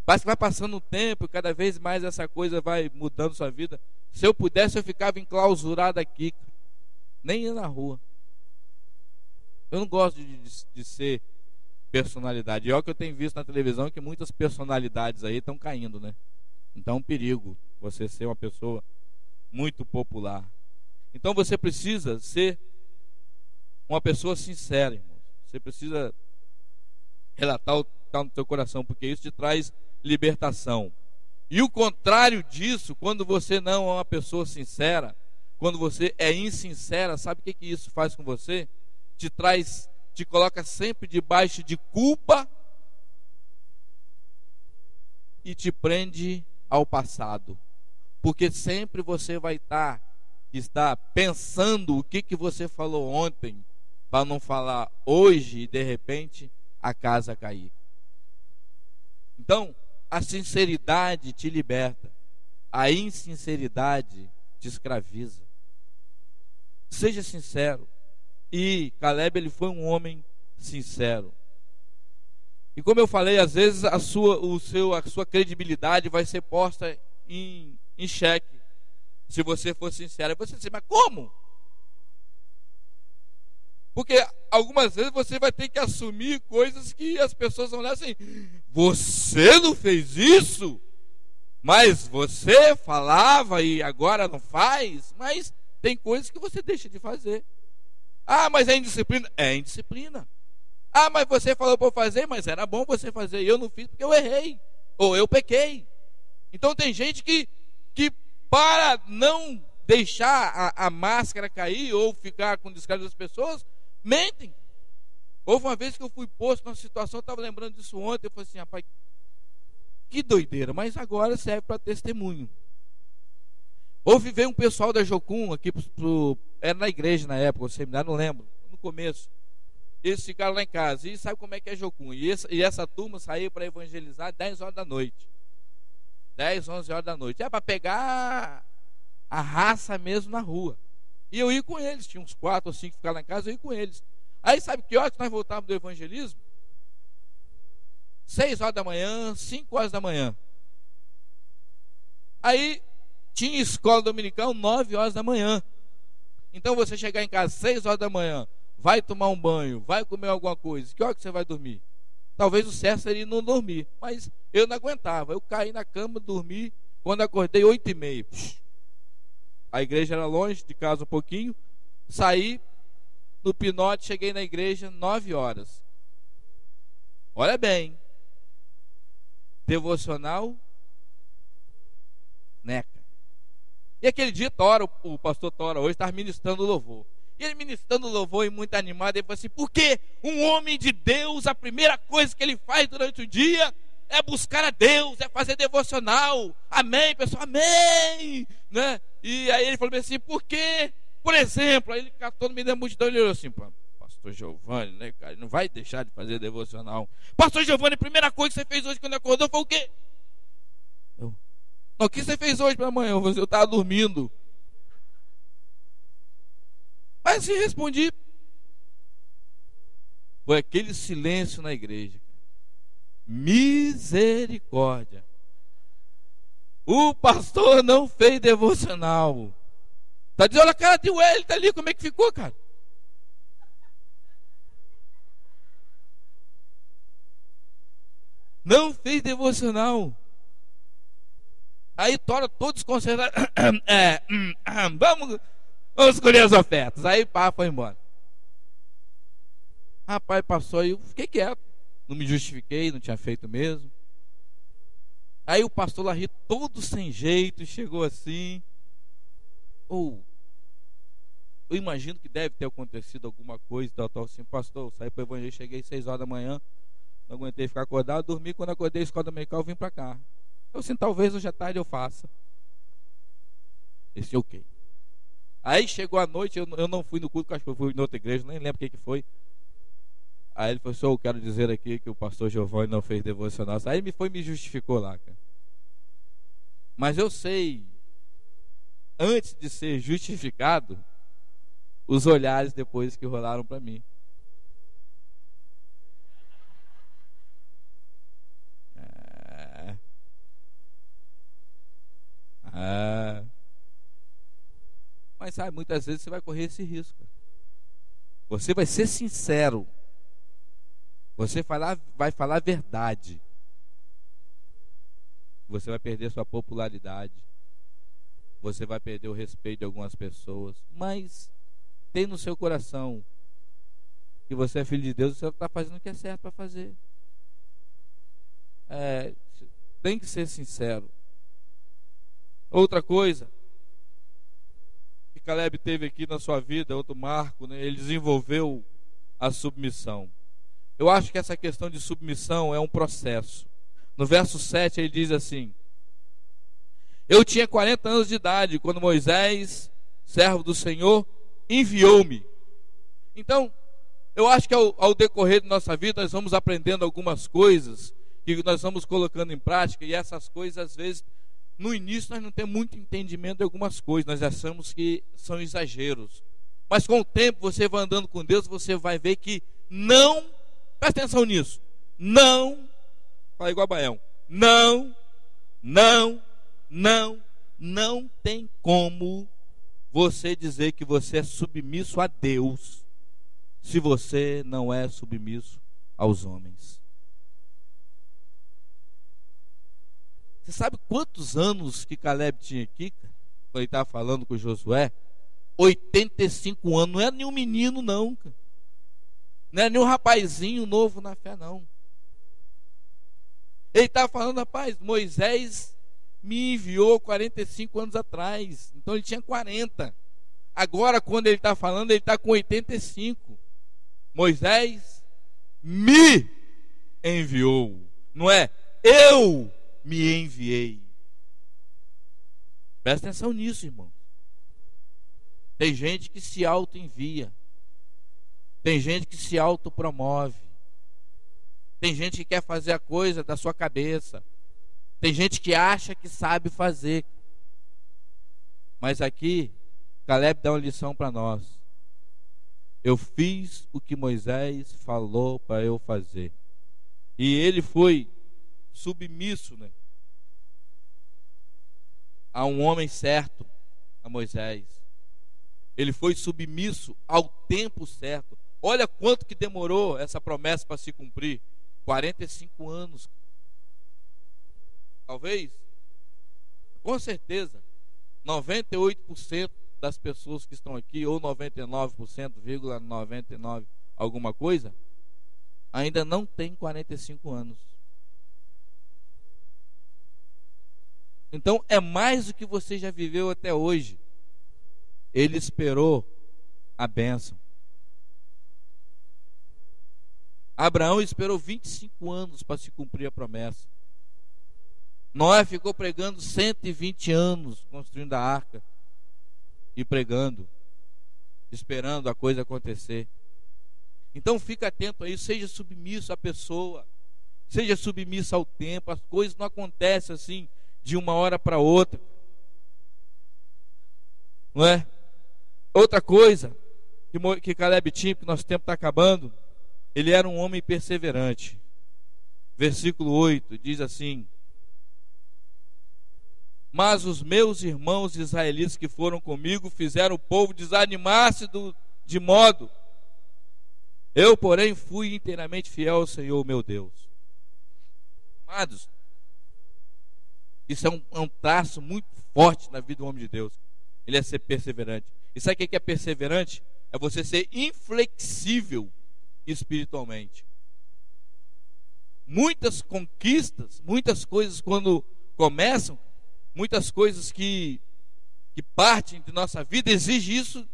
parece que vai passando o tempo e cada vez mais essa coisa vai mudando sua vida. Se eu pudesse, eu ficava enclausurado aqui, cara. Nem ia na rua. Eu não gosto de ser personalidade. E é o que eu tenho visto na televisão, que muitas personalidades aí estão caindo, né? Então é um perigo você ser uma pessoa muito popular. Então você precisa ser uma pessoa sincera, irmão. Você precisa relatar o que está no teu coração, porque isso te traz libertação. E o contrário disso, quando você não é uma pessoa sincera, quando você é insincera, sabe o que isso faz com você? Te coloca sempre debaixo de culpa e te prende ao passado. Porque sempre você vai estar pensando o que você falou ontem, para não falar hoje e de repente a casa cair. Então, a sinceridade te liberta, a insinceridade te escraviza. Seja sincero. E Caleb, ele foi um homem sincero. E como eu falei, às vezes a sua credibilidade vai ser posta em xeque, se você for sincero. Você diz, mas como? Porque algumas vezes você vai ter que assumir coisas que as pessoas vão olhar assim, você não fez isso? Mas você falava e agora não faz? Mas tem coisas que você deixa de fazer. Ah, mas é indisciplina? É indisciplina. Ah, mas você falou para eu fazer, mas era bom você fazer e eu não fiz porque eu errei, ou eu pequei. Então tem gente que para não deixar a máscara cair ou ficar com descaso das pessoas, mentem. Houve uma vez que eu fui posto numa situação, eu estava lembrando disso ontem, eu falei assim, rapaz, que doideira, mas agora serve para testemunho. Veio um pessoal da Jocum aqui, era na igreja na época, o seminário, não lembro, no começo. Eles ficaram lá em casa, e sabe como é que é Jocum? E essa turma saiu para evangelizar 10 horas da noite. 10, 11 horas da noite. É para pegar a raça mesmo na rua. E eu ia com eles, tinha uns 4 ou 5 que ficaram lá em casa, eu ia com eles. Aí sabe que hora que nós voltávamos do evangelismo? 6 horas da manhã, 5 horas da manhã. Aí tinha escola dominical 9 horas da manhã. Então você chegar em casa 6 horas da manhã, vai tomar um banho, vai comer alguma coisa, que hora que você vai dormir? Talvez o certo seria não dormir, mas eu não aguentava. Eu caí na cama, dormi, quando acordei 8h30. A igreja era longe de casa um pouquinho. Saí no Pinote, cheguei na igreja 9 horas. Olha bem, devocional neca. E aquele dia o pastor Tora hoje estava ministrando louvor. E ele ministrando louvor e muito animado, ele falou assim, porque um homem de Deus, a primeira coisa que ele faz durante o dia é buscar a Deus, é fazer devocional. Amém, pessoal, amém, né? E aí ele falou assim, por quê? Por exemplo, aí ele catou no meio da multidão e ele olhou assim, pastor Giovanni, né, cara, ele não vai deixar de fazer devocional. Pastor Giovanni, a primeira coisa que você fez hoje quando acordou foi o quê? Não, o que você fez hoje pela manhã? Eu estava dormindo. Mas assim respondi. Foi aquele silêncio na igreja. Misericórdia. O pastor não fez devocional. Tá dizendo, olha a cara de Wellington ali, como é que ficou, cara? Não fez devocional. Aí torna todos desconcertados. Vamos escolher as ofertas. Aí pá, foi embora. Rapaz, passou aí, eu fiquei quieto. Não me justifiquei, não tinha feito mesmo. Aí o pastor lá ri todo sem jeito, chegou assim. Eu imagino que deve ter acontecido alguma coisa, tal, assim, pastor, saí para o evangelho, cheguei 6 horas da manhã, não aguentei ficar acordado, dormi, quando acordei a escola dominical, eu vim para cá. Eu assim, talvez hoje à tarde eu faça. Esse ok. Aí chegou a noite, eu não fui no culto, acho que eu fui em outra igreja, nem lembro o que foi. Aí ele falou assim, eu quero dizer aqui que o pastor Giovanni não fez devocional. Aí ele me justificou lá, cara. Mas eu sei, antes de ser justificado, os olhares depois que rolaram para mim. Mas sabe, muitas vezes você vai correr esse risco. Você vai ser sincero. Você vai falar a verdade. Você vai perder sua popularidade. Você vai perder o respeito de algumas pessoas. Mas tem no seu coração que você é filho de Deus, você está fazendo o que é certo para fazer. Tem que ser sincero. Outra coisa que Caleb teve aqui na sua vida, outro marco, né? Ele desenvolveu a submissão. Eu acho que essa questão de submissão é um processo. No verso 7 ele diz assim: eu tinha 40 anos de idade quando Moisés, servo do Senhor, enviou-me. Então, eu acho que ao decorrer da nossa vida nós vamos aprendendo algumas coisas que nós vamos colocando em prática, e essas coisas às vezes no início nós não temos muito entendimento de algumas coisas, nós achamos que são exageros, mas com o tempo você vai andando com Deus, você vai ver que não, presta atenção nisso, não, fala igual Baião, não tem como você dizer que você é submisso a Deus se você não é submisso aos homens. Você sabe quantos anos que Caleb tinha aqui, quando ele estava falando com Josué? 85 anos, não é nenhum menino não, não é nenhum rapazinho novo na fé não. Ele estava falando, rapaz, Moisés me enviou 45 anos atrás, então ele tinha 40. Agora quando ele está falando, ele está com 85. Moisés me enviou, não é eu me enviei. Presta atenção nisso, irmão. Tem gente que se auto-envia, tem gente que se auto-promove, tem gente que quer fazer a coisa da sua cabeça, tem gente que acha que sabe fazer. Mas aqui Caleb dá uma lição para nós. Eu fiz o que Moisés falou para eu fazer. E ele foi submisso, né, a um homem certo, a Moisés. Ele foi submisso ao tempo certo. Olha quanto que demorou essa promessa para se cumprir. 45 anos. Talvez, com certeza, 98% das pessoas que estão aqui, ou 99%, alguma coisa, ainda não tem 45 anos. Então é mais do que você já viveu até hoje. Ele esperou a bênção. Abraão esperou 25 anos para se cumprir a promessa. Noé ficou pregando 120 anos, construindo a arca e pregando, esperando a coisa acontecer. Então fica atento a isso, seja submisso à pessoa, seja submisso ao tempo. As coisas não acontecem assim de uma hora para outra, não é? Outra coisa, que Caleb tinha, porque nosso tempo está acabando, ele era um homem perseverante. Versículo 8 diz assim: mas os meus irmãos israelitas que foram comigo fizeram o povo desanimar-se de modo. Eu, porém, fui inteiramente fiel ao Senhor, meu Deus. Amados, isso é um traço muito forte na vida do homem de Deus. Ele é ser perseverante. E sabe o que é perseverante? É você ser inflexível espiritualmente. Muitas conquistas, muitas coisas quando começam, muitas coisas que partem de nossa vida exigem isso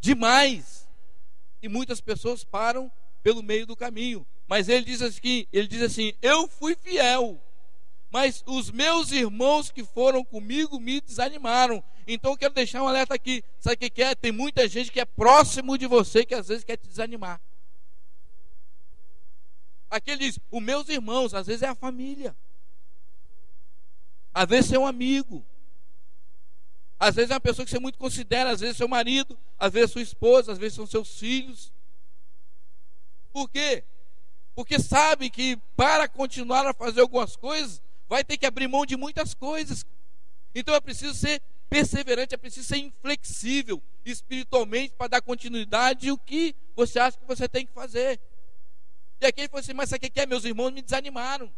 demais. E muitas pessoas param pelo meio do caminho. Mas ele diz assim, eu fui fiel, mas os meus irmãos que foram comigo me desanimaram. Então eu quero deixar um alerta aqui. Sabe o que é? Tem muita gente que é próximo de você que às vezes quer te desanimar. Aqui ele diz, os meus irmãos, às vezes é a família, às vezes é um amigo, às vezes é uma pessoa que você muito considera, às vezes é seu marido, às vezes é sua esposa, às vezes são seus filhos. Por quê? Porque sabe que para continuar a fazer algumas coisas, vai ter que abrir mão de muitas coisas. Então é preciso ser perseverante, é preciso ser inflexível espiritualmente para dar continuidade ao que você acha que você tem que fazer. E aqui ele falou assim, mas sabe o que é? Meus irmãos me desanimaram.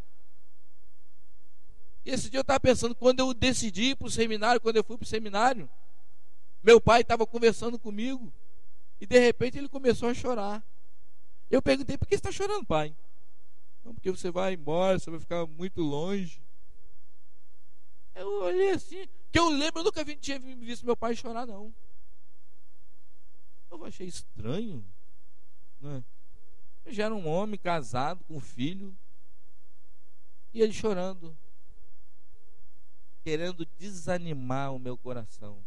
E esse dia eu estava pensando, quando eu decidi ir para o seminário, quando eu fui para o seminário, meu pai estava conversando comigo, e de repente ele começou a chorar. Eu perguntei, por que você está chorando, pai? Não, porque você vai embora, você vai ficar muito longe. Eu olhei assim, que eu lembro, eu nunca tinha visto meu pai chorar, não. Eu achei estranho, né? Eu já era um homem casado, com filho, e ele chorando, querendo desanimar o meu coração.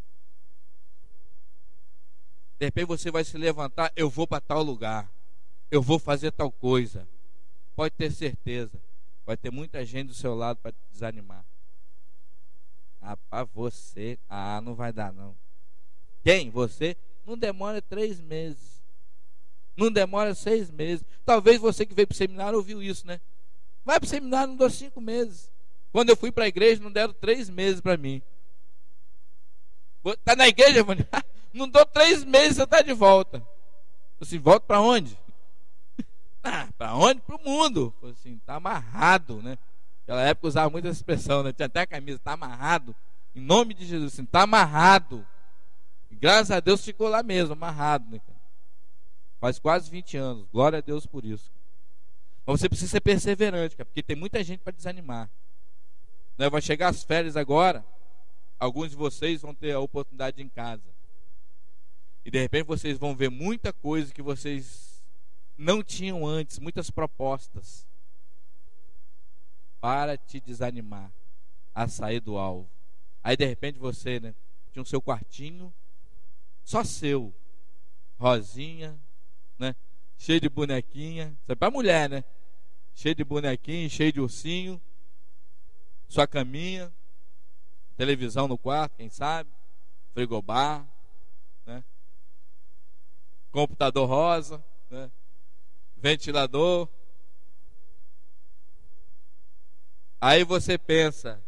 De repente você vai se levantar, eu vou para tal lugar, eu vou fazer tal coisa. Pode ter certeza, vai ter muita gente do seu lado para te desanimar. Rapaz, você, não vai dar não. Quem? Você? Não demora 3 meses. Não demora 6 meses. Talvez você que veio para o seminário ouviu isso, né? Vai para o seminário, não deu 5 meses. Quando eu fui para a igreja, não deram 3 meses para mim. Está na igreja, mano? Não deu 3 meses, você está de volta. Assim, volta para onde? Para onde? Para o mundo. Assim, está amarrado, né? Naquela época usava muito essa expressão, né? Tinha até a camisa, está amarrado. Em nome de Jesus, assim, está amarrado. E graças a Deus ficou lá mesmo, amarrado, né? Faz quase 20 anos. Glória a Deus por isso. Mas você precisa ser perseverante, cara, porque tem muita gente para desanimar. Né? Vai chegar as férias agora. Alguns de vocês vão ter a oportunidade em casa. E de repente vocês vão ver muita coisa que vocês não tinham antes, muitas propostas para te desanimar a sair do alvo. Aí de repente você, né, tinha o seu quartinho só seu, rosinha, né, cheio de bonequinha, isso é para mulher, né? Cheio de bonequinho, cheio de ursinho, sua caminha, televisão no quarto, quem sabe, frigobar, né? Computador rosa, né? Ventilador. Aí você pensa,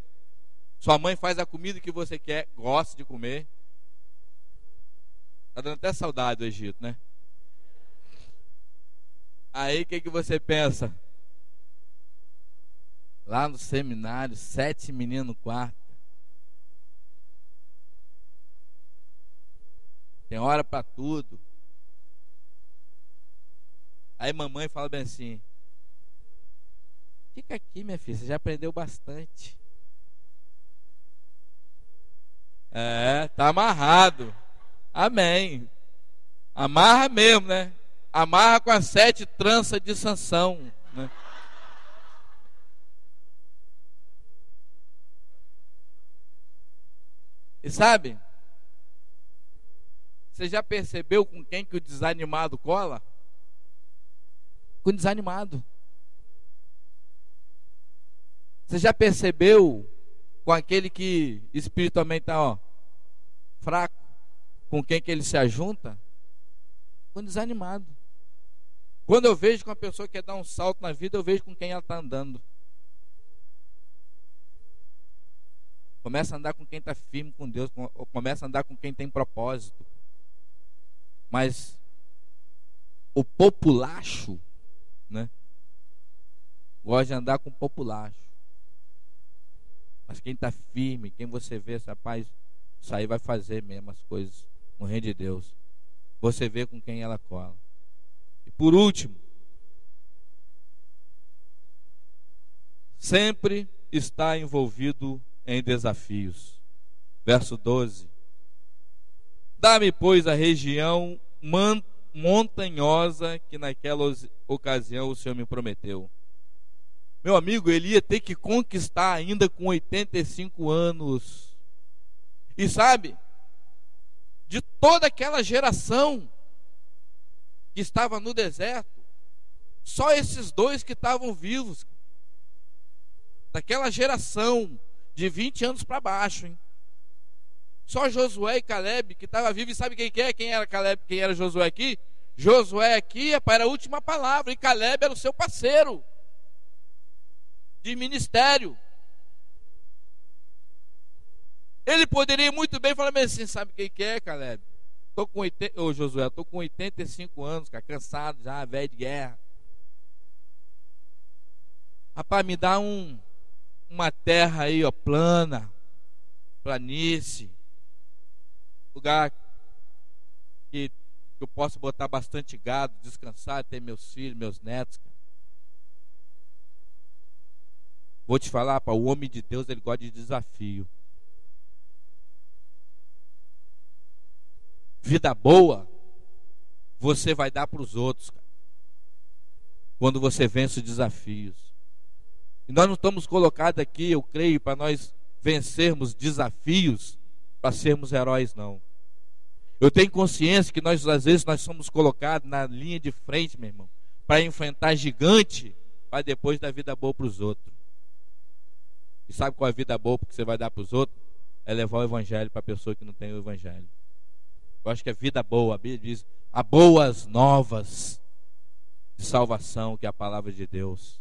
sua mãe faz a comida que você quer, gosta de comer. Tá dando até saudade do Egito, né? Aí o que você pensa? Lá no seminário, 7 meninos no quarto. Tem hora para tudo. Aí mamãe fala bem assim: fica aqui, minha filha, você já aprendeu bastante. Tá amarrado. Amém. Amarra mesmo, né? Amarra com as 7 tranças de Sansão, né? E sabe, você já percebeu com quem que o desanimado cola? Com o desanimado. Você já percebeu com aquele que espiritualmente está fraco, com quem que ele se ajunta? ficando desanimado. Quando eu vejo que uma pessoa quer dar um salto na vida, eu vejo com quem ela está andando. Começa a andar com quem está firme com Deus, começa a andar com quem tem propósito. Mas o populacho, né, gosta de andar com o populacho. Mas quem está firme, quem você vê, rapaz, isso aí vai fazer mesmo as coisas no reino de Deus. Você vê com quem ela cola. E por último, sempre está envolvido em desafios. Verso 12. Dá-me, pois, a região montanhosa que naquela ocasião o Senhor me prometeu. Meu amigo, ele ia ter que conquistar ainda com 85 anos. E sabe, de toda aquela geração que estava no deserto, só esses dois que estavam vivos. Daquela geração de 20 anos para baixo, hein? Só Josué e Caleb que estavam vivos. E sabe quem que é? Quem era Caleb? Quem era Josué aqui? Josué aqui era a última palavra. E Caleb era o seu parceiro de ministério. Ele poderia muito bem falar assim: sabe quem que é, Caleb? Josué, estou com 85 anos, cara, cansado já, velho de guerra. Rapaz, me dá uma terra aí, ó, plana, planície, lugar que eu possa botar bastante gado, descansar, ter meus filhos, meus netos, cara. Vou te falar, pá, o homem de Deus, ele gosta de desafio. Vida boa, você vai dar para os outros, cara, quando você vence os desafios. E nós não estamos colocados aqui, eu creio, para nós vencermos desafios, para sermos heróis, não. Eu tenho consciência que nós, às vezes, nós somos colocados na linha de frente, meu irmão, para enfrentar gigante, para depois dar vida boa para os outros. E sabe qual é a vida boa que você vai dar para os outros? É levar o evangelho para a pessoa que não tem o evangelho. Eu acho que é vida boa, a Bíblia diz, há boas novas de salvação, que é a palavra de Deus.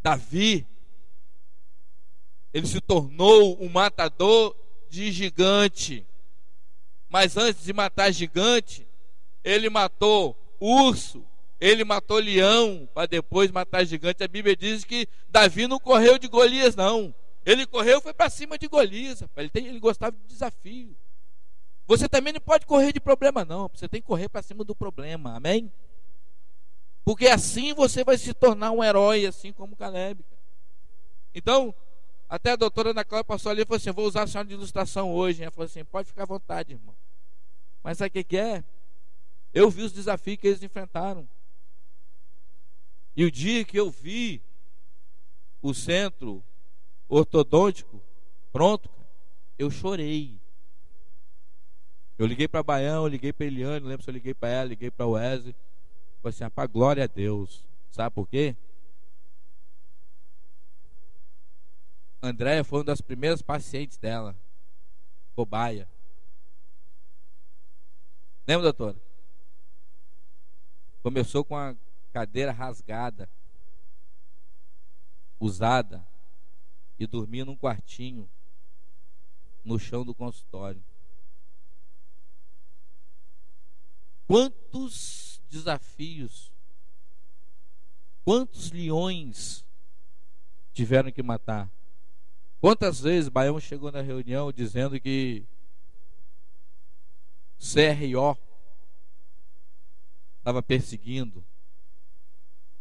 Davi, ele se tornou um matador de gigante. Mas antes de matar gigante, ele matou urso, ele matou leão, para depois matar gigante. A Bíblia diz que Davi não correu de Golias, não. Ele correu, foi para cima de Golias. Ele gostava de desafio. Você também não pode correr de problema, não. Você tem que correr para cima do problema, amém? Porque assim você vai se tornar um herói, assim como Caleb. Então, até a doutora Ana Cláudia passou ali e falou assim: vou usar a senhora de ilustração hoje. Ela falou assim: pode ficar à vontade, irmão. Mas sabe o que é? Eu vi os desafios que eles enfrentaram. E o dia que eu vi o centro ortodôntico pronto, eu chorei. Eu liguei para Baião, eu liguei para Eliane, não lembro se eu liguei para ela, liguei para o Wesley. Falei assim: para glória a Deus. Sabe por quê? Andréia foi uma das primeiras pacientes dela, cobaia. Lembra, doutora? Começou com a cadeira rasgada, usada, e dormia num quartinho no chão do consultório. Quantos desafios, quantos leões tiveram que matar? Quantas vezes Baião chegou na reunião dizendo que CRO estava perseguindo,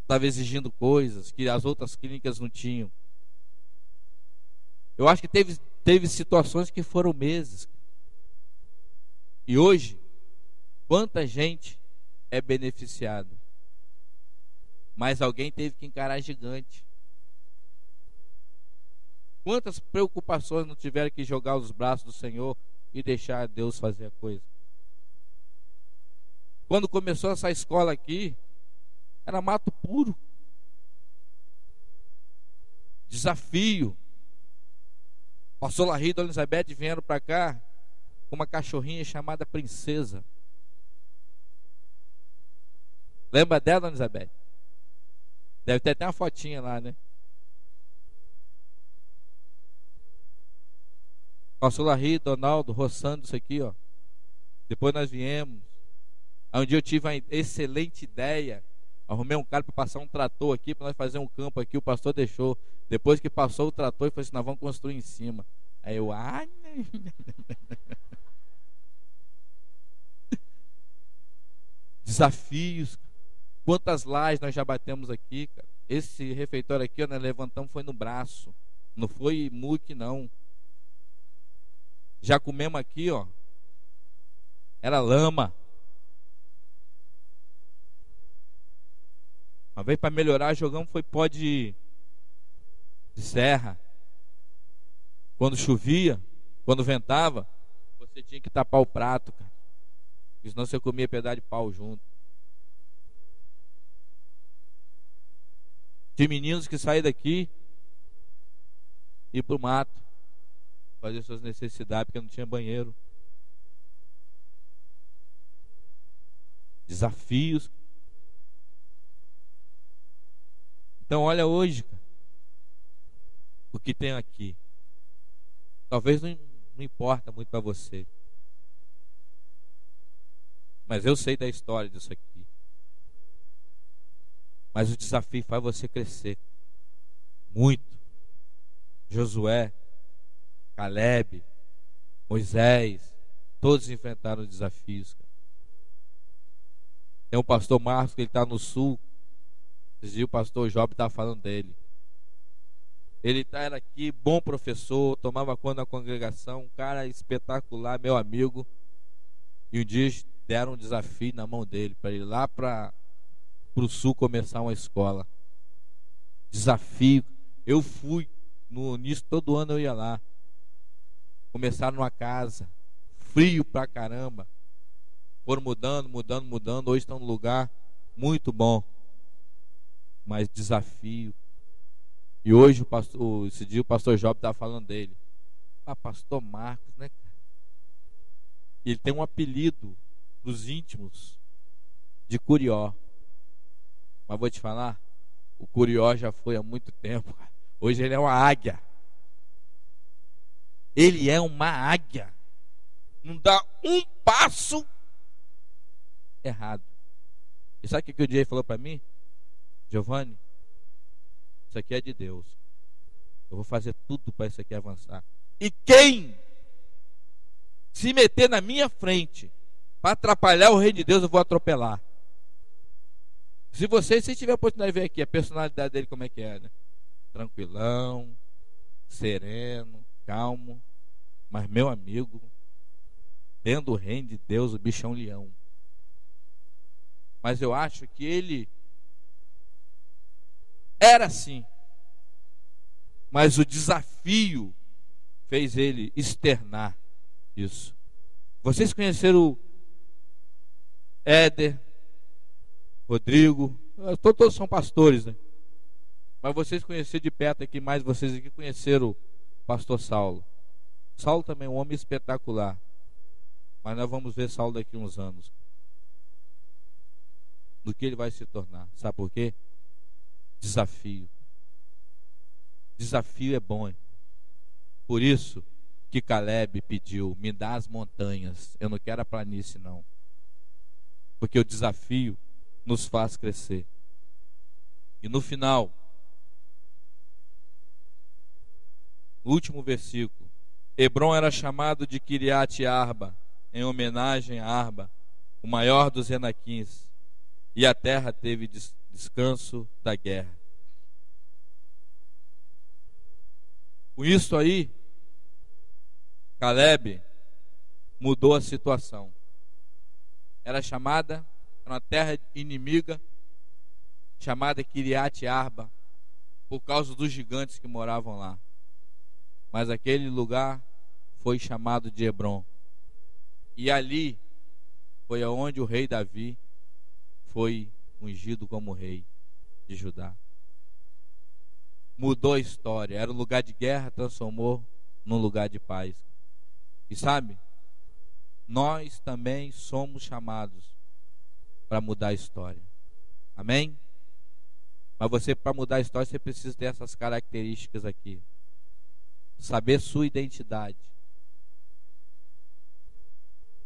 estava exigindo coisas que as outras clínicas não tinham. Eu acho que teve situações que foram meses. E hoje, quanta gente é beneficiada? Mas alguém teve que encarar gigante. Quantas preocupações não tiveram que jogar os braços do Senhor e deixar Deus fazer a coisa? Quando começou essa escola aqui, era mato puro. Desafio. Pastor Larry e Dona Elizabeth vieram para cá com uma cachorrinha chamada Princesa. Lembra dela, dona Elizabeth? Deve ter até uma fotinha lá, né? Pastor Larry, Donaldo, roçando isso aqui, ó. Depois nós viemos. Aí um dia eu tive uma excelente ideia. Arrumei um cara para passar um trator aqui, para nós fazer um campo aqui. O pastor deixou. Depois que passou o trator, ele falou assim: nós vamos construir em cima. Aí eu, desafios. Quantas lajes nós já batemos aqui, cara. Esse refeitório aqui, ó, nós levantamos foi no braço. Não foi muque, não. Já comemos aqui, ó. Era lama. Uma vez para melhorar, jogamos foi pó de serra. Quando chovia, quando ventava, você tinha que tapar o prato, cara. Porque senão você comia pedaço de pau junto. Tinha meninos que saíam daqui e ir pro mato fazer suas necessidades porque não tinha banheiro. Desafios. Então olha hoje, cara, o que tem aqui. Talvez não importa muito para você, mas eu sei da história disso aqui. Mas o desafio faz você crescer muito. Josué, Caleb, Moisés, todos enfrentaram desafios, cara. Tem o pastor Marcos, que ele está no sul. Esses dias o pastor Job estava falando dele. Ele era aqui, bom professor, tomava conta da congregação, um cara espetacular, meu amigo. E um dia deram um desafio na mão dele, para ir lá para o sul começar uma escola. Desafio. Eu fui, no início, todo ano eu ia lá. Começaram numa casa, frio pra caramba. Foram mudando. Hoje estão num lugar muito bom. Mas desafio. E hoje, esse dia o pastor Job estava falando dele. Pastor Marcos, né, cara? Ele tem um apelido dos íntimos de Curió. Mas vou te falar, o Curió já foi há muito tempo, cara. Hoje ele é uma águia. Ele é uma águia. Não dá um passo errado. E sabe o que o Jay falou para mim? Giovanni, isso aqui é de Deus. Eu vou fazer tudo para isso aqui avançar. E quem se meter na minha frente para atrapalhar o reino de Deus, eu vou atropelar. Se tiver a oportunidade de ver aqui a personalidade dele, como é que é, né? Tranquilão, sereno, calmo. Mas meu amigo, dentro do reino de Deus, o bicho é um leão. Mas eu acho que ele era assim. Mas o desafio fez ele externar isso. Vocês conheceram o Éder, Rodrigo, todos são pastores, né? Mas vocês conheceram de perto aqui, mais vocês aqui conheceram o pastor Saulo. Saulo também é um homem espetacular. Mas nós vamos ver Saulo daqui a uns anos. Do que ele vai se tornar. Sabe por quê? Desafio. Desafio é bom. Hein? Por isso que Caleb pediu: me dá as montanhas. Eu não quero a planície, não. Porque o desafio nos faz crescer. E no final, no último versículo, Hebron era chamado de Kiriat Arba, em homenagem a Arba, o maior dos Enaquins, e a terra teve descanso da guerra. Com isso aí, Caleb mudou a situação. Era uma terra inimiga, chamada Kiriat Arba, por causa dos gigantes que moravam lá. Mas aquele lugar foi chamado de Hebron. E ali foi aonde o rei Davi foi ungido como rei de Judá. Mudou a história. Era um lugar de guerra, transformou num lugar de paz. E sabe, nós também somos chamados para mudar a história. Amém? Mas você, para mudar a história, você precisa ter essas características aqui. Saber sua identidade.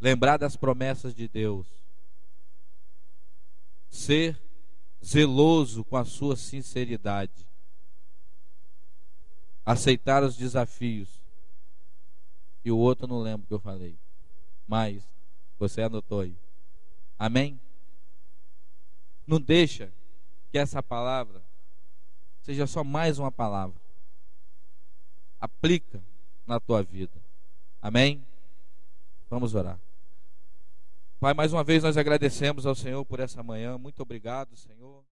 Lembrar das promessas de Deus. Ser zeloso com a sua sinceridade. Aceitar os desafios. E o outro eu não lembro o que eu falei. Mas você anotou aí. Amém? Não deixa que essa palavra seja só mais uma palavra. Aplica na tua vida. Amém? Vamos orar. Pai, mais uma vez nós agradecemos ao Senhor por essa manhã. Muito obrigado, Senhor.